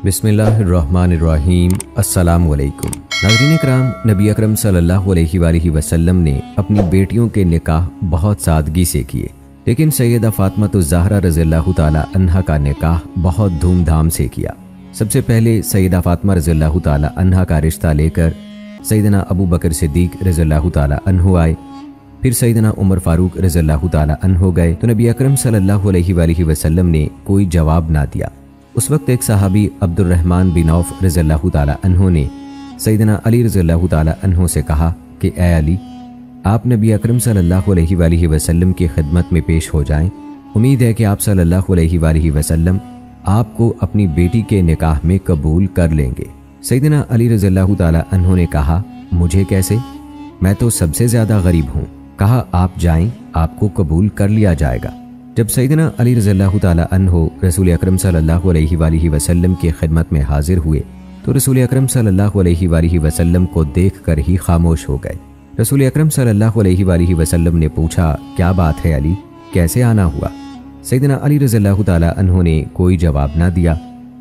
बिस्मिल्लाहिर्रहमानिर्रहीम। अस्सलामु अलैकुम। नाज़रीन इकराम, नबी अकरम सल्लल्लाहु अलैहि वसल्लम ने अपनी बेटियों के निकाह बहुत सादगी से किए, लेकिन सैयदा फ़ातिमा ज़हरा रज़ियल्लाहु ताला अन्हा का निकाह बहुत धूमधाम से किया। सबसे पहले सैयदा फ़ातिमा रज़ियल्लाहु ताला अन्हा का रिश्ता लेकर सैयदना अबू बकर सिद्दीक़ रज़ियल्लाहु ताला अन्हु आए, फिर सैयदना उमर फ़ारूक रज़ियल्लाहु ताला अन्हु गए तो नबी अकरम सल्लल्लाहु अलैहि वसल्लम ने कोई जवाब ना दिया। उस वक्त एक सहाबी अब्दुर्रहमान बिन औफ रज़ियल्लाहु ताला अन्हु ने सैयदना अली रज़ियल्लाहु ताला अन्हु से कहा कि ए अली, आप नबी अकरम सल्लल्लाहु अलैहि वसल्लम की खिदमत में पेश हो जाएं। उम्मीद है कि आप सल्लल्लाहु अलैहि वसल्लम आपको अपनी बेटी के निकाह में कबूल कर लेंगे। सैयदना अली रज़ियल्लाहु ताला अन्हु ने कहा, मुझे कैसे, मैं तो सबसे ज़्यादा गरीब हूँ। कहा, आप जाएं, आपको कबूल कर लिया जाएगा। जब सैयदना अली रज़ियल्लाहु ताला अन्हु रसूल अकरम सल्लल्लाहु अलैहि वसल्लम की खिदमत में हाजिर हुए तो रसूल अकरम सल्लल्लाहु अलैहि वसल्लम को देख कर ही खामोश हो गए। रसूल अकरम सल्लल्लाहु अलैहि वसल्लम ने पूछा, क्या बात है अली, कैसे आना हुआ? सैयदना अली रज़ियल्लाहु ताला अन्हु ने कोई जवाब ना दिया।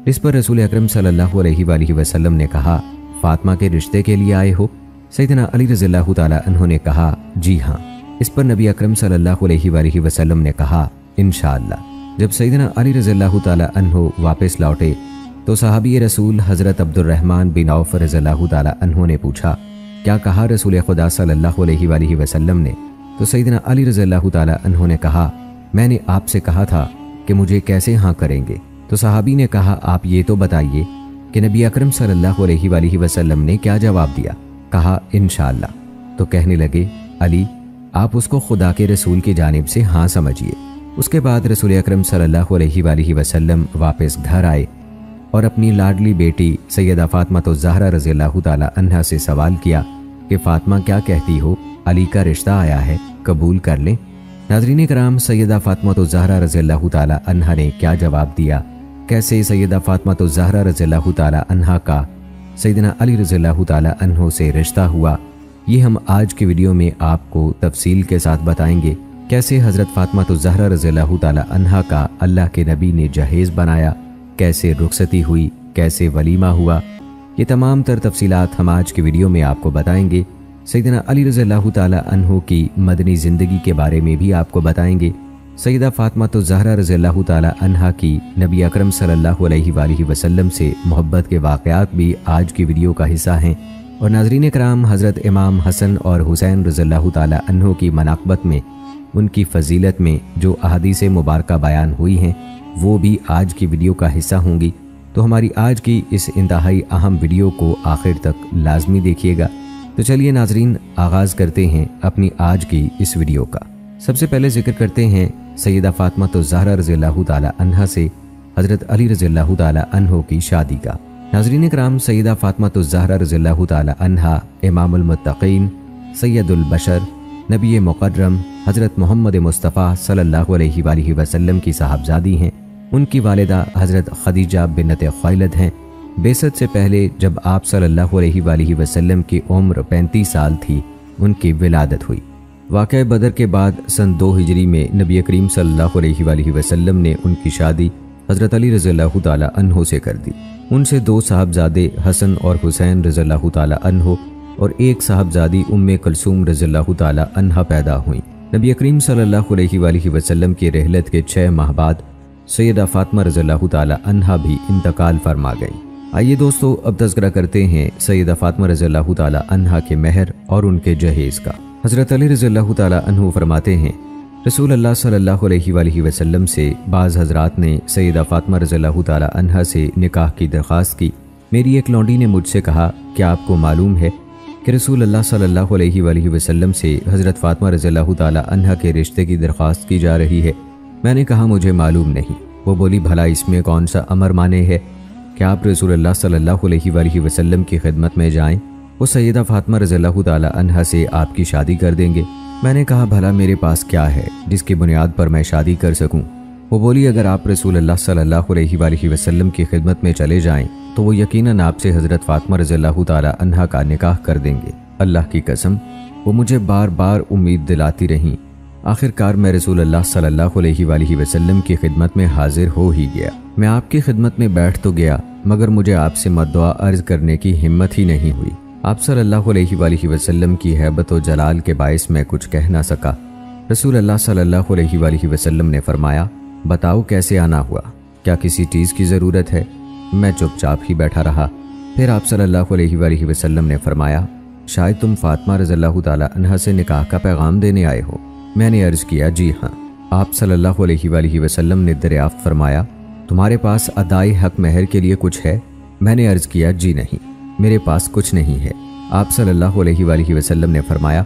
इस पर रसूल अकरम सल्लल्लाहु अलैहि वसल्लम ने कहा, फ़ातिमा के रिश्ते के लिए आए हो? सैयदना अली रज़ियल्लाहु ताला अन्हु ने कहा, जी हाँ। इस पर नबी अकरम सल्लल्लाहु अलैहि वसल्लम ने कहा, इंशाअल्लाह। जब सैयदना अली रज़ियल्लाहु ताला अन्हु वापस लौटे तो सहाबी रसूल हज़रत अब्दुर्रहमान बिन औफ रज़ियल्लाहु ताला अन्हु ने पूछा, क्या कहा रसूल खुदा सल्लल्लाहु अलैहि वसल्लम ने? तो सैयदना अली रज़ियल्लाहु ताला अन्हु ने कहा, मैंने आपसे कहा था कि मुझे कैसे हाँ करेंगे। तो सहाबी ने कहा, आप ये तो बताइए कि नबी अकरम सल्लल्लाहु अलैहि वसल्लम ने क्या जवाब दिया? कहा, इंशाअल्लाह। तो कहने लगे, अली, आप उसको खुदा के रसूल की जानिब से हाँ समझिए। उसके बाद रसूल अकरम सल्लल्लाहु अलैहि वसल्लम वापस घर आए और अपनी लाडली बेटी सैयदा फ़ातिमा ज़हरा रज़ियल्लाहु ताला अन्हा से सवाल किया कि फ़ातिमा क्या कहती हो, अली का रिश्ता आया है, कबूल कर लें? नाज़रीन कराम, सैयदा फ़ातिमा ज़हरा रज़ियल्लाहु ताला अन्हा ने क्या जवाब दिया, कैसे सैयदा फ़ातिमा ज़हरा रज़ियल्लाहु ताला अन्हा का सैयदना अली रज़ियल्लाहु ताला अन्हु से रिश्ता हुआ, ये हम आज की वीडियो में आपको तफसील के साथ बताएंगे। कैसे हज़रत फ़ातिमा ज़हरा रज़ियल्लाहु ताला अन्हा का अल्लाह के नबी ने जहेज़ बनाया, कैसे रुखसती हुई, कैसे वलीमा हुआ, ये तमाम तर तफसीलात हम आज की वीडियो में आपको बताएंगे। सैयदना अली रज़ियल्लाहु ताला अन्हु की मदनी ज़िंदगी के बारे में भी आपको बताएंगे। सैयदा फ़ातिमा ज़हरा रज़ियल्लाहु ताला अन्हा की नबी अकरम सल्लल्लाहु अलैहि वसल्लम से मोहब्बत के वाक़यात भी आज की वीडियो का हिस्सा हैं। और नाज़रीन कराम, हज़रत इमाम हसन और हुसैन रज़ियल्लाहु ताला अन्हु की मनाक़बत में, उनकी फ़जीलत में जो अहादीस मुबारका बयान हुई हैं, वो भी आज की वीडियो का हिस्सा होंगी। तो हमारी आज की इस इंतहाई अहम वीडियो को आखिर तक लाजमी देखिएगा। तो चलिए नाज़रीन, आगाज़ करते हैं अपनी आज की इस वीडियो का। सबसे पहले जिक्र करते हैं सैयदा फ़ातिमा ज़हरा रज़ियल्लाहु ताला अन्हा से हज़रत अली रज़ियल्लाहु ताला अन्हु की शादी का। नाज़रीन कराम, सैयदा फ़ातिमा ज़हरा रज़ियल्लाहु ताला अन्हा इमामुल मुत्तक़ीन, सैयदुल बशर, नबी मुकर्रम हज़रत मोहम्मद मुस्तफ़ा सल्लल्लाहु अलैहि वसल्लम की साहबजादी हैं। उनकी वालिदा हज़रत खदीजा बिन्नत खुवैलिद हैं। बेसत से पहले जब आप सल्लल्लाहु अलैहि वसल्लम की उम्र 35 साल थी, उनकी विलादत हुई। वाक़या बदर के बाद सन 2 हिजरी में नबी करीम सल्लल्लाहु अलैहि वसल्लम ने उनकी शादी हज़रत अली रज़ियल्लाहु ताला अन्हु से कर दी। उनसे 2 साहबजादे हसन और हुसैन रज़ियल्लाहु ताला अन्हु और एक साहबजादी उम्मे कुलसूम रज़ियल्लाहु ताला अन्हा पैदा हुई। नबी करीम सल्लल्लाहु अलैहि वसल्लम की रहलत के 6 माह बाद सैयदा फ़ातिमा रज़ियल्लाहु ताला अन्हा भी इंतकाल फरमा गई। आइए दोस्तों, अब तज़किरा करते हैं सैयदा फ़ातिमा रज़ियल्लाहु ताला अन्हा के महर और उनके जहेज़ का। हज़रत अली रज़ियल्लाहु ताला अन्हु फरमाते हैं, रसूल अल्लाह सल्लल्लाहु अलैहि वसल्लम से बाज़ हज़रात ने सैयदा फ़ातिमा रज़ियल्लाहु ताला अन्हा से निकाह की दरख्वास्त की। मेरी एक लौंडी ने मुझसे कहा, क्या आपको मालूम है कि रसूल अल्लाह सल्लल्लाहु अलैहि वसल्लम से हज़रत फ़ातिमा रज़ियल्लाहु ताला अन्हा के रिश्ते की दरख्वास्त की जा रही है? मैंने कहा, मुझे मालूम नहीं। वो बोली, भला इसमें कौन सा अमर माने है कि आप रसूल अल्लाह सल्लल्लाहु अलैहि वसल्लम की खिदमत में जाएं, वो सैयदा फ़ातिमा रज़ियल्लाहु ताला अन्हा से आपकी शादी कर देंगे। मैंने कहा, भला मेरे पास क्या है जिसकी बुनियाद पर मैं शादी कर सकूं? वो बोली, अगर आप रसूल अल्लाह सल्लल्लाहु अलैहि वसल्लम की खिदमत में चले जाएं तो वो यकीनन आपसे हज़रत फ़ातिमा रज़ियल्लाहु ताला अन्हा का निकाह कर देंगे। अल्लाह की कसम, वो मुझे बार बार उम्मीद दिलाती रहीं। आखिरकार मैं रसूल अल्लाह सल्लल्लाहु अलैहि वसल्लम की खिदमत में हाजिर हो ही गया। میں آپ کی خدمت میں بیٹھ تو گیا مگر مجھے آپ سے مدعا عرض کرنے کی ہمت ہی نہیں ہوئی۔ آپ صلی اللہ علیہ وآلہ وسلم کی ہیبت و جلال کے باعث میں کچھ کہہ نہ سکا۔ رسول اللہ صلی اللہ علیہ وآلہ وسلم نے فرمایا، بتاؤ کیسے آنا ہوا، کیا کسی چیز کی ضرورت ہے؟ میں چپ چاپ ہی بیٹھا رہا۔ پھر آپ صلی اللہ علیہ وآلہ وسلم نے فرمایا، شاید تم فاطمہ رضی اللہ تعالی عنہا سے نکاح کا پیغام دینے آئے ہو۔ میں نے عرض کیا، جی ہاں۔ آپ صلی اللہ علیہ وآلہ وسلم نے دریافت فرمایا، تمہارے پاس ادائی حق مہر کے لیے کچھ ہے؟ میں نے عرض کیا، جی نہیں، میرے پاس کچھ نہیں ہے۔ آپ صلی اللہ علیہ وآلہ وسلم نے فرمایا،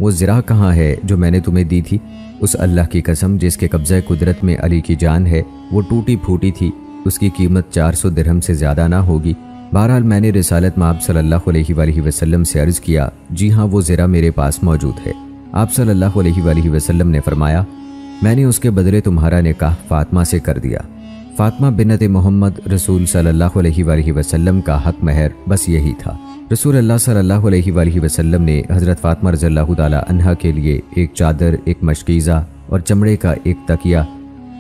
وہ زرہ کہاں ہے جو میں نے تمہیں دی تھی؟ اس اللہ کی قسم جس کے قبضہ قدرت میں علی کی جان ہے، وہ ٹوٹی پھوٹی تھی، اس کی قیمت 400 درہم سے زیادہ نہ ہوگی۔ بہرحال میں نے رسالت مآب صلی اللہ علیہ وآلہ وسلم سے عرض کیا، جی ہاں وہ زرہ میرے پاس موجود ہے۔ آپ صلی اللہ علیہ وآلہ وسلم نے فرمایا، میں نے اس کے بدلے تمہارا نکاح فاطمہ سے کر دیا۔ فاطمہ بنت محمد رسول صلی اللہ علیہ وآلہ وسلم کا حق مہر بس یہی تھا۔ رسول اللہ صلی اللہ علیہ وآلہ وسلم نے حضرت فاطمہ رضی اللہ تعالی عنہا کے لیے ایک چادر، ایک مشکیزہ اور چمڑے کا ایک تکیہ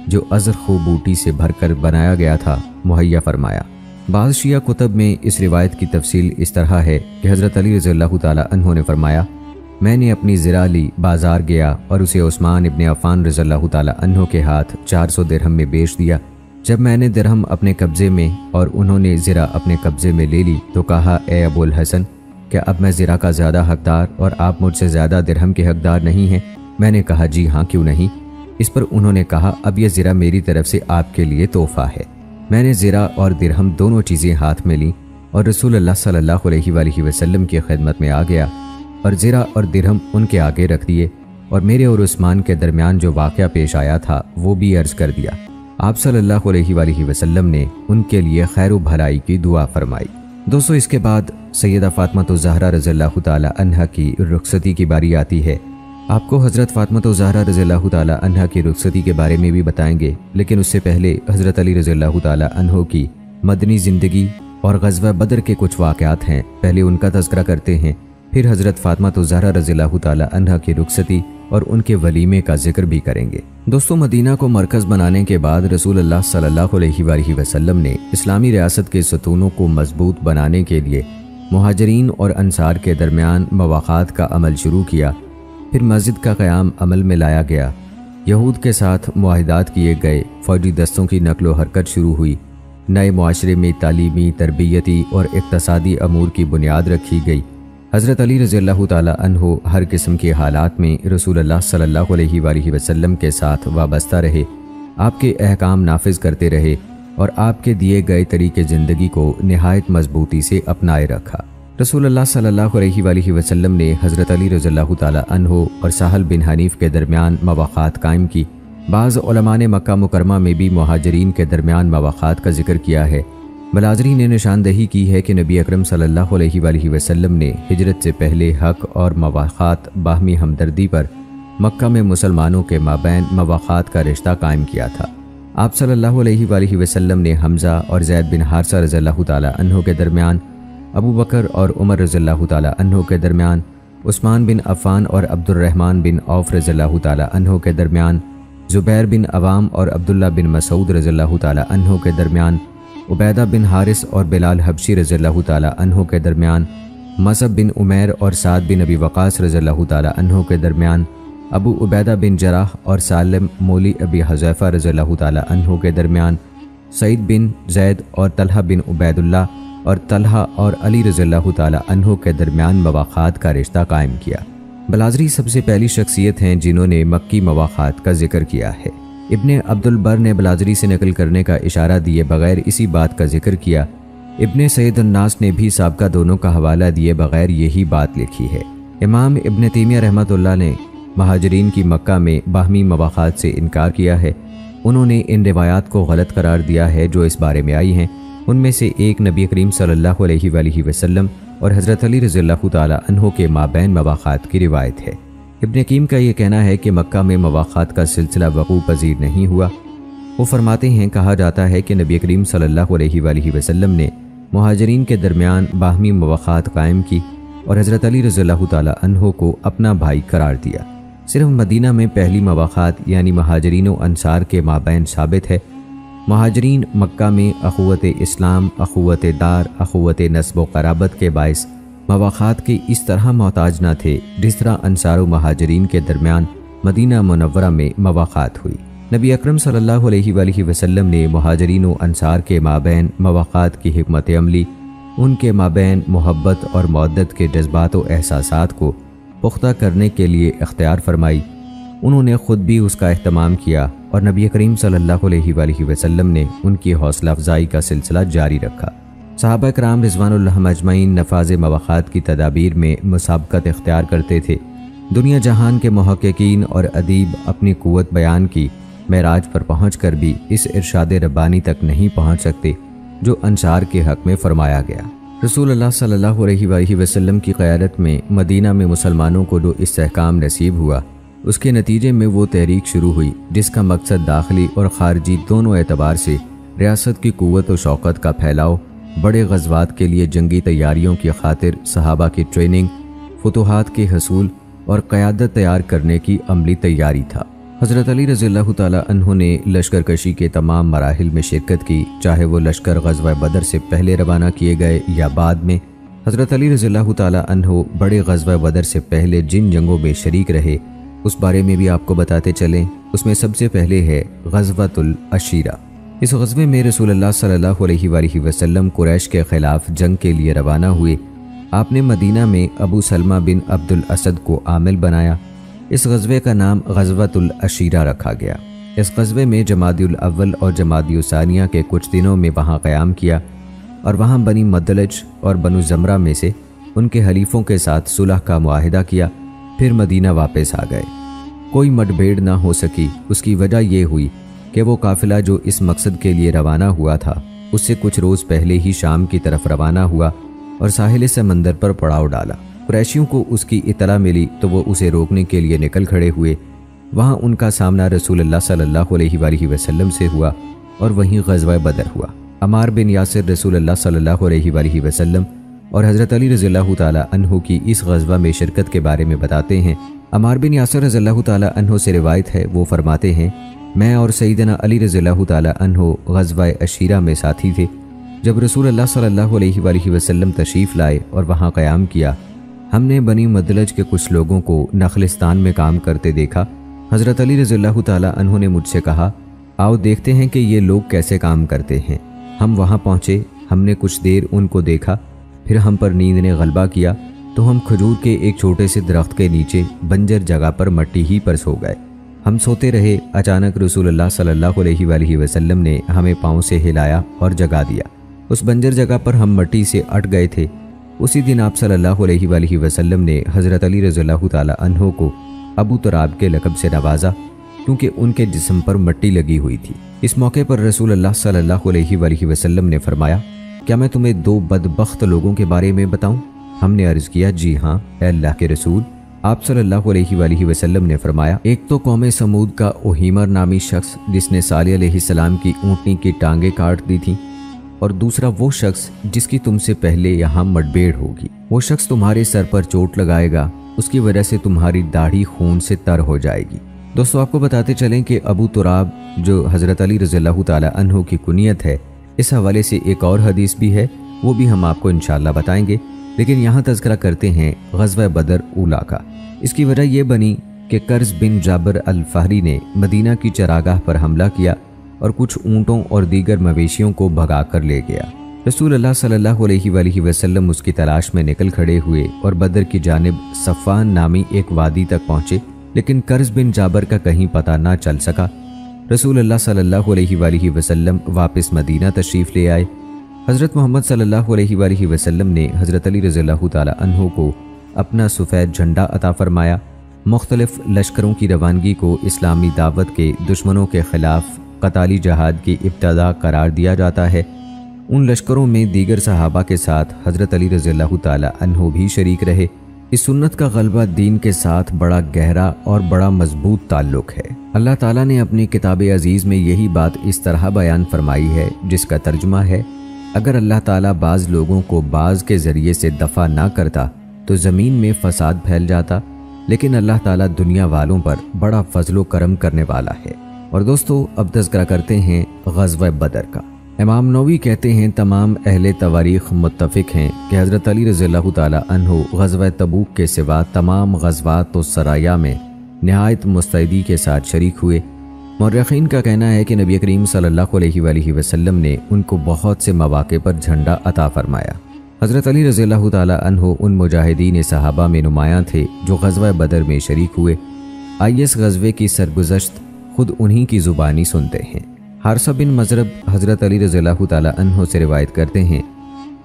جو ازرخو بوٹی سے بھر کر بنایا گیا تھا مہیا فرمایا۔ بعض شیعہ کتب میں اس روایت کی تفصیل اس طرح ہے کہ حضرت علی رضی اللہ تعالی عنہ نے فرمایا، میں نے اپنی زرہ لی، بازار گیا اور اسے عثمان ابن عفان رضی اللہ تعالی عنہ کے ہاتھ 400 درہم میں بیچ دیا۔ جب میں نے درہم اپنے قبضے میں اور انہوں نے زرہ اپنے قبضے میں لے لی تو کہا، اے ابو الحسن، کیا اب میں زرہ کا زیادہ حقدار اور آپ مجھ سے زیادہ درہم کے حقدار نہیں ہیں؟ میں نے کہا، جی ہاں، کیوں نہیں؟ اس پر انہوں نے کہا، اب یہ زرہ میری طرف سے آپ کے لیے تحفہ ہے۔ میں نے زرہ اور درہم دونوں چیزیں ہاتھ میں لیں اور رسول اللہ صلی اللہ علیہ وآلہ وسلم کی خدمت میں آ گیا اور زرہ اور درہم ان کے آگے رکھ دیے اور میرے اور عثمان کے درمیان جو واقعہ پیش آیا تھا وہ بھی عرض کر دیا۔ آپ صلی اللہ علیہ وآلہ وسلم نے ان کے لیے خیر و بھلائی کی دعا فرمائی۔ دوستو، اس کے بعد سیدہ فاطمہ الزہرا رضی اللہ تعالی عنہا کی رخصتی کی باری آتی ہے۔ آپ کو حضرت فاطمہ الزہرا رضی اللہ تعالی عنہا کی رخصتی کے بارے میں بھی بتائیں گے، لیکن اس سے پہلے حضرت علی رضی اللہ تعالی عنہ کی مدنی زندگی اور غزوہ بدر کے کچھ واقعات ہیں، پہلے ان کا تذکرہ کرتے ہیں، پھر حضرت فاطمہ الزہرا رضی اللہ تعالی عنہا کی رخصتی اور ان کے ولیمے کا ذکر بھی کریں گے۔ دوستو، مدینہ کو مرکز بنانے کے بعد رسول اللہ صلی اللہ علیہ وآلہ وسلم نے اسلامی ریاست کے ستونوں کو مضبوط بنانے کے لیے مہاجرین اور انصار کے درمیان مواخات کا عمل شروع کیا۔ پھر مسجد کا قیام عمل میں لایا گیا، یہود کے ساتھ معاہدات کیے گئے، فوجی دستوں کی نقل و حرکت شروع ہوئی، نئے معاشرے میں تعلیمی، تربیتی اور اقتصادی امور کی بنیاد رکھی گئی۔ حضرت علی رضی اللہ تعالی عنہ ہر قسم کے حالات میں رسول اللہ صلی اللہ علیہ وآلہ وسلم کے ساتھ وابستہ رہے، آپ کے احکام نافذ کرتے رہے اور آپ کے دیے گئے طریقے زندگی کو نہایت مضبوطی سے اپنائے رکھا۔ رسول اللہ صلی اللہ علیہ وآلہ وسلم نے حضرت علی رضی اللہ تعالی عنہ اور سہل بن حنیف کے درمیان مواخات قائم کی۔ بعض علماء نے مکہ مکرمہ میں بھی مہاجرین کے درمیان مواخات کا ذکر کیا ہے۔ بلازری نے نشاندہی کی ہے کہ نبی اکرم صلی اللہ علیہ وآلہ وسلم نے ہجرت سے پہلے حق اور مواخات باہمی ہمدردی پر مکہ میں مسلمانوں کے مابین مواخات کا رشتہ قائم کیا تھا۔ آپ صلی اللہ علیہ وآلہ وسلم نے حمزہ اور زید بن حارثہ رضی اللہ تعالی عنہ کے درمیان، ابو بکر اور عمر رضی اللہ تعالی عنہ کے درمیان، عثمان بن عفان اور عبد الرحمن بن عوف رضی اللہ تعالی عنہ کے درمیان، زبیر بن عوام اور عبداللہ بن مسعود رضی اللہ تعالی عنہ کے درمیان، عبیدہ بن حارث اور بلال حبشی رضی اللہ تعالی عنہ کے درمیان، مصعب بن عمیر اور سعد بن ابی وقاص رضی اللہ تعالی عنہ کے درمیان، ابو عبیدہ بن جراح اور سالم مولی ابی حذیفہ رضی اللہ تعالی عنہ کے درمیان، سعید بن زید اور طلحہ بن عبید اللہ اور طلحہ اور علی رضی اللہ تعالی عنہ کے درمیان مواخات کا رشتہ قائم کیا۔ بلازری سب سے پہلی شخصیت ہیں جنہوں نے مکی مواخات کا ذکر کیا ہے۔ ابن عبد البر نے بلازری سے نقل کرنے کا اشارہ دیے بغیر اسی بات کا ذکر کیا۔ ابن سید الناس نے بھی سابقہ دونوں کا حوالہ دیے بغیر یہی بات لکھی ہے۔ امام ابن تیمیہ رحمۃ اللہ نے مہاجرین کی مکہ میں باہمی مواخات سے انکار کیا ہے۔ انہوں نے ان روایات کو غلط قرار دیا ہے جو اس بارے میں آئی ہیں۔ ان میں سے ایک نبی کریم صلی اللہ علیہ وآلہ وسلم اور حضرت علی رضی اللہ تعالی عنہ کے مابین مواخات کی روایت ہے۔ ابن حکیم کا یہ کہنا ہے کہ مکہ میں مواخات کا سلسلہ وقوع پذیر نہیں ہوا۔ وہ فرماتے ہیں، کہا جاتا ہے کہ نبی کریم صلی اللہ علیہ وآلہ وسلم نے مہاجرین کے درمیان باہمی مواخات قائم کی اور حضرت علی رضی اللہ تعالی عنہ کو اپنا بھائی قرار دیا۔ صرف مدینہ میں پہلی مواخات یعنی مہاجرین و انصار کے مابین ثابت ہے۔ مہاجرین مکہ میں اخوت اسلام، اخوت دار، اخوت نسب و قرابت کے باعث مواخات کے اس طرح محتاج نہ تھے جس طرح انصار و مہاجرین کے درمیان مدینہ منورہ میں مواخات ہوئی۔ نبی اکرم صلی اللہ علیہ وآلہ وسلم نے مہاجرین و انصار کے مابین مواخات کی حکمت عملی، ان کے مابین محبت اور مودت کے جذبات و احساسات کو پختہ کرنے کے لیے اختیار فرمائی۔ انہوں نے خود بھی اس کا اہتمام کیا اور نبی کریم صلی اللہ علیہ وآلہ وسلم نے ان کی حوصلہ افزائی کا سلسلہ جاری رکھا۔ صحابہ کرام رضوان اللہ اجمعین نفاذ مواخات کی تدابیر میں مسابقت اختیار کرتے تھے۔ دنیا جہان کے محققین اور ادیب اپنی قوت بیان کی معراج پر پہنچ کر بھی اس ارشاد ربانی تک نہیں پہنچ سکتے جو انصار کے حق میں فرمایا گیا۔ رسول اللہ صلی اللہ علیہ وآلہ وسلم کی قیادت میں مدینہ میں مسلمانوں کو جو استحکام نصیب ہوا، اس کے نتیجے میں وہ تحریک شروع ہوئی جس کا مقصد داخلی اور خارجی دونوں اعتبار سے ریاست کی قوت و شوقت کا پھیلاؤ، بڑے غزوات کے لیے جنگی تیاریوں کی خاطر صحابہ کی ٹریننگ، فتوحات کے حصول اور قیادت تیار کرنے کی عملی تیاری تھا۔ حضرت علی رضی اللہ تعالیٰ عنہ نے لشکر کشی کے تمام مراحل میں شرکت کی، چاہے وہ لشکر غزوہ بدر سے پہلے روانہ کیے گئے یا بعد میں۔ حضرت علی رضی اللہ تعالیٰ عنہ بڑے غزوہ بدر سے پہلے جن جنگوں میں شریک رہے اس بارے میں بھی آپ کو بتاتے چلیں۔ اس میں سب سے پہلے ہے غزوۃ العشیرہ۔ اس غزوے میں رسول اللہ صلی اللہ علیہ وآلہ وسلم قریش کے خلاف جنگ کے لیے روانہ ہوئے۔ آپ نے مدینہ میں ابو سلمہ بن عبد الاسد کو عامل بنایا۔ اس غزوے کا نام غزوۃ العشیرہ رکھا گیا۔ اس غزوے میں جمادی الاول اور جمادی الثانیہ کے کچھ دنوں میں وہاں قیام کیا اور وہاں بنی مدلج اور بنو زمرہ میں سے ان کے حلیفوں کے ساتھ صلح کا معاہدہ کیا، پھر مدینہ واپس آ گئے۔ کوئی مڈبھیڑ نہ ہو سکی۔ اس کی وجہ یہ ہوئی کہ وہ قافلہ جو اس مقصد کے لیے روانہ ہوا تھا اس سے کچھ روز پہلے ہی شام کی طرف روانہ ہوا اور ساحل سمندر پر پڑاؤ ڈالا۔ قریشیوں کو اس کی اطلاع ملی تو وہ اسے روکنے کے لیے نکل کھڑے ہوئے۔ وہاں ان کا سامنا رسول اللہ صلی اللہ علیہ وآلہ وسلم سے ہوا اور وہیں غزوہ بدر ہوا۔ عمار بن یاسر رسول اللہ صلی اللہ علیہ وآلہ وسلم اور حضرت علی رضی اللہ تعالیٰ عنہ کی اس غزوہ میں شرکت کے بارے میں بتاتے ہیں۔ عمار بن یاسر رضی اللہ تعالیٰ عنہ سے روایت ہے، وہ فرماتے ہیں میں اور سیدنا علی رضی اللہ تعالیٰ عنہ غزوہ عشیرہ میں ساتھی تھے۔ جب رسول اللہ صلی اللہ علیہ وآلہ وسلم تشریف لائے اور وہاں قیام کیا، ہم نے بنی مدلج کے کچھ لوگوں کو نخلستان میں کام کرتے دیکھا۔ حضرت علی رضی اللہ تعالیٰ عنہ نے مجھ سے کہا آؤ دیکھتے ہیں کہ یہ لوگ کیسے کام کرتے ہیں۔ ہم وہاں پہنچے، ہم نے کچھ دیر ان کو دیکھا، پھر ہم پر نیند نے غلبہ کیا تو ہم کھجور کے ایک چھوٹے سے درخت کے نیچے بنجر جگہ پر مٹی ہی پر سو گئے۔ ہم سوتے رہے، اچانک رسول اللہ صلی اللہ علیہ وآلہ وسلم نے ہمیں پاؤں سے ہلایا اور جگا دیا۔ اس بنجر جگہ پر ہم مٹی سے اٹ گئے تھے۔ اسی دن آپ صلی اللہ علیہ وآلہ وسلم نے حضرت علی رضی اللہ تعالیٰ عنہ کو ابو تراب کے لقب سے نوازا کیونکہ ان کے جسم پر مٹی لگی ہوئی تھی۔ اس موقع پر رسول اللہ صلی اللہ علیہ وآلہ وسلم نے فرمایا کیا میں تمہیں دو بدبخت لوگوں کے بارے میں بتاؤں؟ ہم نے عرض کیا جی ہاں اے اللہ کے رسول۔ آپ صلی اللہ علیہ وآلہ وسلم نے فرمایا ایک تو قوم سمود کا اوہیمر نامی شخص جس نے صالح علیہ السلام کی اونٹنی کی ٹانگیں کاٹ دی تھیں، اور دوسرا وہ شخص جس کی تم سے پہلے یہاں مڈبھیڑ ہوگی۔ وہ شخص تمہارے سر پر چوٹ لگائے گا، اس کی وجہ سے تمہاری داڑھی خون سے تر ہو جائے گی۔ دوستو آپ کو بتاتے چلیں کہ ابو تراب جو حضرت علی رضی اللہ تعالیٰ عنہ کی کنیت ہے، اس حوالے سے ایک اور حدیث بھی ہے، وہ بھی ہم آپ کو انشاءاللہ بتائیں گے، لیکن یہاں تذکرہ کرتے ہیں غزوہ بدر اولا کا۔ اس کی وجہ یہ بنی کہ کرز بن جابر الفہری نے مدینہ کی چراگاہ پر حملہ کیا اور کچھ اونٹوں اور دیگر مویشیوں کو بھگا کر لے گیا۔ رسول اللہ صلی اللہ علیہ وآلہ وسلم اس کی تلاش میں نکل کھڑے ہوئے اور بدر کی جانب صفان نامی ایک وادی تک پہنچے، لیکن کرز بن جابر کا کہیں پتہ نہ چل سکا۔ رسول اللہ صلی اللہ علیہ وآلہ وسلم واپس مدینہ تشریف لے آئے۔ حضرت محمد صلی اللہ علیہ وآلہ وسلم نے حضرت علی رضی اللہ تعالیٰ عنہ کو اپنا سفید جھنڈا عطا فرمایا۔ مختلف لشکروں کی روانگی کو اسلامی دعوت کے دشمنوں کے خلاف قتالی جہاد کی ابتدا قرار دیا جاتا ہے۔ ان لشکروں میں دیگر صحابہ کے ساتھ حضرت علی رضی اللہ تعالیٰ عنہ بھی شریک رہے۔ اس سنت کا غلبہ دین کے ساتھ بڑا گہرا اور بڑا مضبوط تعلق ہے۔ اللہ تعالیٰ نے اپنی کتاب عزیز میں یہی بات اس طرح بیان فرمائی ہے جس کا ترجمہ ہے اگر اللہ تعالیٰ بعض لوگوں کو بعض کے ذریعے سے دفع نہ کرتا تو زمین میں فساد پھیل جاتا، لیکن اللہ تعالیٰ دنیا والوں پر بڑا فضل و کرم کرنے والا ہے۔ और दोस्तों अब तज़किरा करते हैं ग़ज़वा बदर का। इमाम नववी कहते हैं तमाम अहले तवारीख़ मुत्तफ़िक़ हैं कि हज़रत अली रज़ियल्लाहु ताला अन्हु ग़ज़वा तबूक के सिवा तमाम ग़ज़वात व सराया में नहायत मुस्तैदी के साथ शरीक हुए। मुर्रिख़ीन का कहना है कि नबी करीम सल्लल्लाहु अलैहि वसल्लम ने उनको बहुत से मौक़े पर झंडा अता फ़रमाया। हज़रत अली रज़ियल्लाहु ताला अन्हु उन मुजाहिदीन सहाबा में नुमायाँ थे जो ग़ज़वा बदर में शरीक हुए। आइए इस ग़ज़वे की सरगुज़श्त खुद उन्हीं की ज़ुबानी सुनते हैं। हारिसा बिन मज़रब हज़रत अली रज़ियल्लाहु ताला अन्हु से रिवायत करते हैं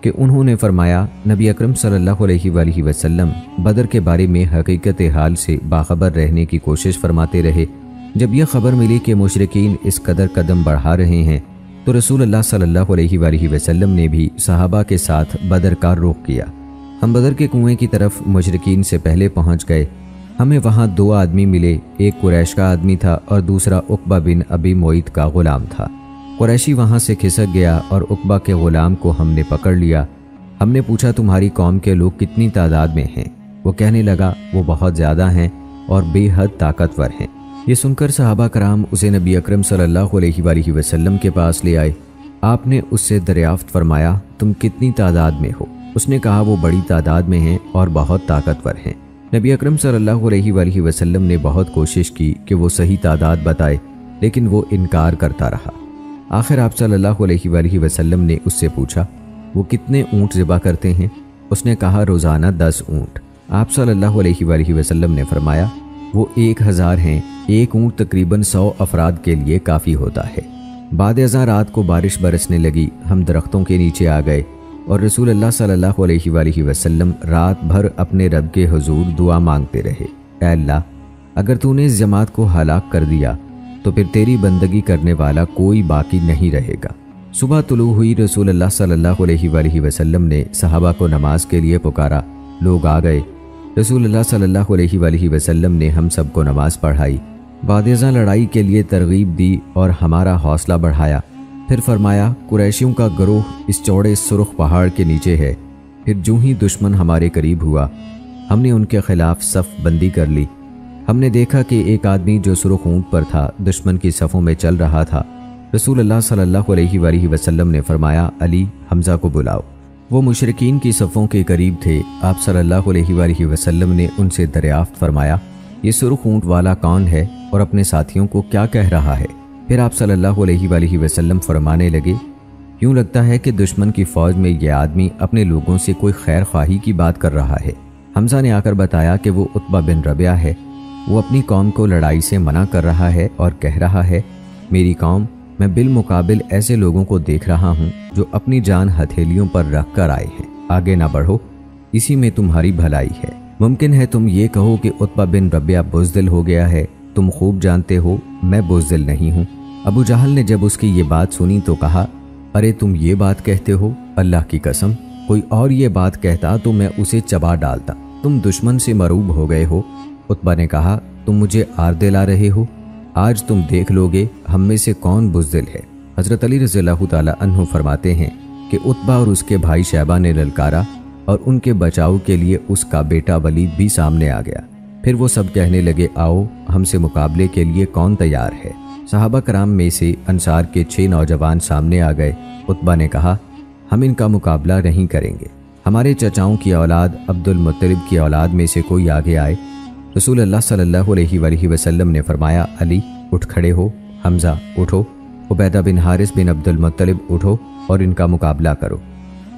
कि उन्होंने फरमाया, नबी अकरम सल्लल्लाहु अलैहि वसल्लम बदर के बारे में हकीकत हाल से बाखबर रहने की कोशिश फरमाते रहे। जब यह खबर मिली कि मुशरिकीन इस कदर कदम बढ़ा रहे हैं तो रसूलुल्लाह सल्लल्लाहु अलैहि वसल्लम ने भी सहाबा के साथ बदर का रुख किया। हम बदर के कुएं की तरफ मुशरिकीन से पहले पहुंच गए। हमें वहां दो आदमी मिले, एक कुरैश का आदमी था और दूसरा उक़बा बिन अबी मुइत का ग़ुलाम था। कुरैशी वहां से खिसक गया और उक़बा के ग़ुलाम को हमने पकड़ लिया। हमने पूछा, तुम्हारी कौम के लोग कितनी तादाद में हैं? वो कहने लगा, वो बहुत ज़्यादा हैं और बेहद ताकतवर हैं। ये सुनकर सहाबा कराम उसे नबी अकरम सल्लल्लाहु अलैहि वसल्लम के पास ले आए। आपने उससे दरियाफ्त फरमाया, तुम कितनी तादाद में हो? उसने कहा, वो बड़ी तादाद में हैं और बहुत ताकतवर हैं। नबी अकरम सल्लल्लाहु अलैहि वसल्लम ने बहुत कोशिश की कि वो सही तादाद बताए, लेकिन वो इनकार करता रहा। आखिर आप सल्लल्लाहु अलैहि वसल्लम ने उससे पूछा, वो कितने ऊँट ज़िबा करते हैं? उसने कहा, रोज़ाना 10 ऊँट। आप सल्लल्लाहु अलैहि वसल्लम ने फरमाया, वो 1000 हैं। एक ऊँट तकरीबन 100 अफराद के लिए काफ़ी होता है। बाद अज़ां रात को बारिश बरसने लगी। हम दरख्तों के नीचे आ गए और रसूलुल्लाह सल्लल्लाहु अलैहि वसल्लम रात भर अपने रब के हुजूर दुआ मांगते रहे, ऐ अल्लाह, अगर तूने इस जमात को हलाक कर दिया तो फिर तेरी बंदगी करने वाला कोई बाकी नहीं रहेगा। सुबह तुलू हुई। रसूलुल्लाह सल्लल्लाहु अलैहि वसल्लम ने सहाबा को नमाज के लिए पुकारा। लोग आ गए। रसूलुल्लाह सल्लल्लाहु अलैहि वसल्लम ने हम सबको नमाज पढ़ाई। बाद अज़ां लड़ाई के लिए तरगीब दी और हमारा हौसला बढ़ाया। फिर फरमाया, कुरैशियों का गिरोह इस चौड़े सुर्ख पहाड़ के नीचे है। फिर जो ही दुश्मन हमारे करीब हुआ, हमने उनके खिलाफ सफ़ बंदी कर ली। हमने देखा कि एक आदमी जो सुर्ख ऊँट पर था दुश्मन की सफ़ों में चल रहा था। रसूलुल्लाह सल्लल्लाहु अलैहि वसल्लम ने फरमाया, अली, हमज़ा को बुलाओ। वो मुशरिकीन की सफ़ों के करीब थे। आप सल्लल्लाहु अलैहि वसल्लम ने उनसे दरियाफ्त फरमाया, ये सुर्ख ऊँट वाला कौन है और अपने साथियों को क्या कह रहा है? फिर आप सल्लल्लाहु अलैहि वसल्लम फरमाने लगे, यूँ लगता है कि दुश्मन की फ़ौज में यह आदमी अपने लोगों से कोई खैर ख्वाही की बात कर रहा है। हमज़ा ने आकर बताया कि वो उतबा बिन रबिया है। वो अपनी कौम को लड़ाई से मना कर रहा है और कह रहा है, मेरी कौम, मैं बिलमुकाबिल ऐसे लोगों को देख रहा हूँ जो अपनी जान हथेलियों पर रख कर आए हैं। आगे ना बढ़ो, इसी में तुम्हारी भलाई है। मुमकिन है तुम ये कहो कि उतबा बिन रबिया बुज़दिल हो गया है। तुम खूब जानते हो मैं बुज़दिल नहीं हूँ। अबू जहल ने जब उसकी ये बात सुनी तो कहा, अरे तुम ये बात कहते हो? अल्लाह की कसम, कोई और ये बात कहता तो मैं उसे चबा डालता। तुम दुश्मन से मरूब हो गए हो। उतबा ने कहा, तुम मुझे आर दिला रहे हो? आज तुम देख लोगे हम में से कौन बुज़दिल है। हज़रत अली रज़ियल्लाहु ताला अन्हु फरमाते हैं कि उतबा और उसके भाई शैबा ने ललकारा और उनके बचाव के लिए उसका बेटा वलीद भी सामने आ गया। फिर वो सब कहने लगे, आओ, हमसे मुकाबले के लिए कौन तैयार है? सहाबा कराम में से अंसार के 6 नौजवान सामने आ गए। उतबा ने कहा, हम इनका मुकाबला नहीं करेंगे। हमारे चचाओं की औलाद अब्दुल मुत्तलिब की औलाद में से कोई आगे आए। रसूलुल्लाह सल्लल्लाहु अलैहि वसल्लम ने फरमाया, अली, उठ खड़े हो। हमज़ा, उठो। उबैदा बिन हारिस बिन अब्दुल मुत्तलिब, उठो और इनका मुकाबला करो।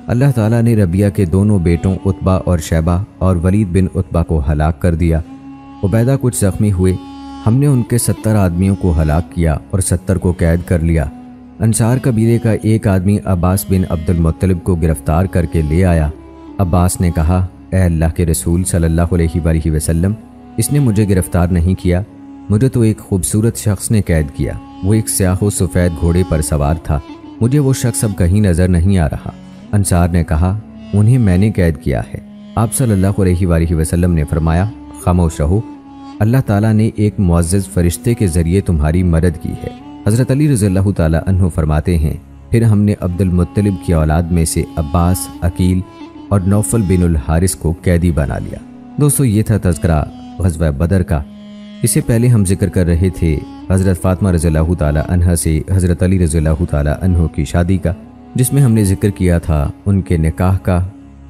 अल्लाह ताला ने रबिया के दोनों बेटों उतबा और शैबा और वलीद बिन उतबा को हलाक कर दिया। उबैदा कुछ ज़ख्मी हुए। हमने उनके 70 आदमियों को हलाक किया और 70 को कैद कर लिया। अंसार कबीले का एक आदमी अब्बास बिन अब्दुल मुत्तलिब को गिरफ्तार करके ले आया। अब्बास ने कहा, ए अल्लाह के रसूल सल्लल्लाहु अलैहि वसल्लम, इसने मुझे गिरफ्तार नहीं किया, मुझे तो एक खूबसूरत शख्स ने कैद किया। वो एक स्याह सफ़ेद घोड़े पर सवार था। मुझे वो शख्स अब कहीं नज़र नहीं आ रहा। अंसार ने कहा, उन्हें मैंने कैद किया है। आप सल्लल्लाहु अलैहि वसल्लम ने फरमाया, खामोश रहो, अल्लाह ताला ने एक मुअज़्ज़ज़ फरिश्ते के ज़रिए तुम्हारी मदद की है। हज़रत अली रज़ियल्लाहु ताला अन्हु फरमाते हैं, फिर हमने अब्दुल मुत्तलिब की औलाद में से अब्बास, अकील और नौफल बिन उल हारिस को कैदी बना लिया। दोस्तों, ये था तज़किरा ग़ज़वा बदर का। इससे पहले हम जिक्र कर रहे थे हज़रत फ़ातिमा रज़ियल्लाहु ताला अन्हा से हज़रत अली रज़ियल्लाहु ताला अन्हु की शादी का, जिसमें हमने जिक्र किया था उनके निकाह का,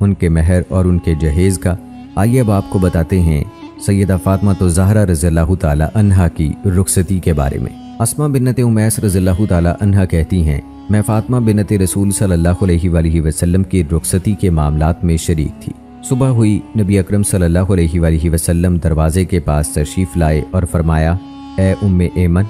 उनके महर और उनके जहेज़ का। आइए अब आपको बताते हैं सैयदा फ़ातिमा ज़हरा रज़ियल्लाहु ताला अन्हा की रुखसती के बारे में। अस्मा बिन्नत उमैस रज़ियल्लाहु ताला अन्हा कहती हैं, मैं फ़ातिमा बिन्नत रसूल सल्लल्लाहु अलैहि वसल्लम की रुखसती के मामलात में शरीक थी। सुबह हुई, नबी अकरम सल्लल्लाहु अलैहि वसल्लम दरवाजे के पास तशरीफ़ लाए और फरमाया, ए उम्मे ऐमन,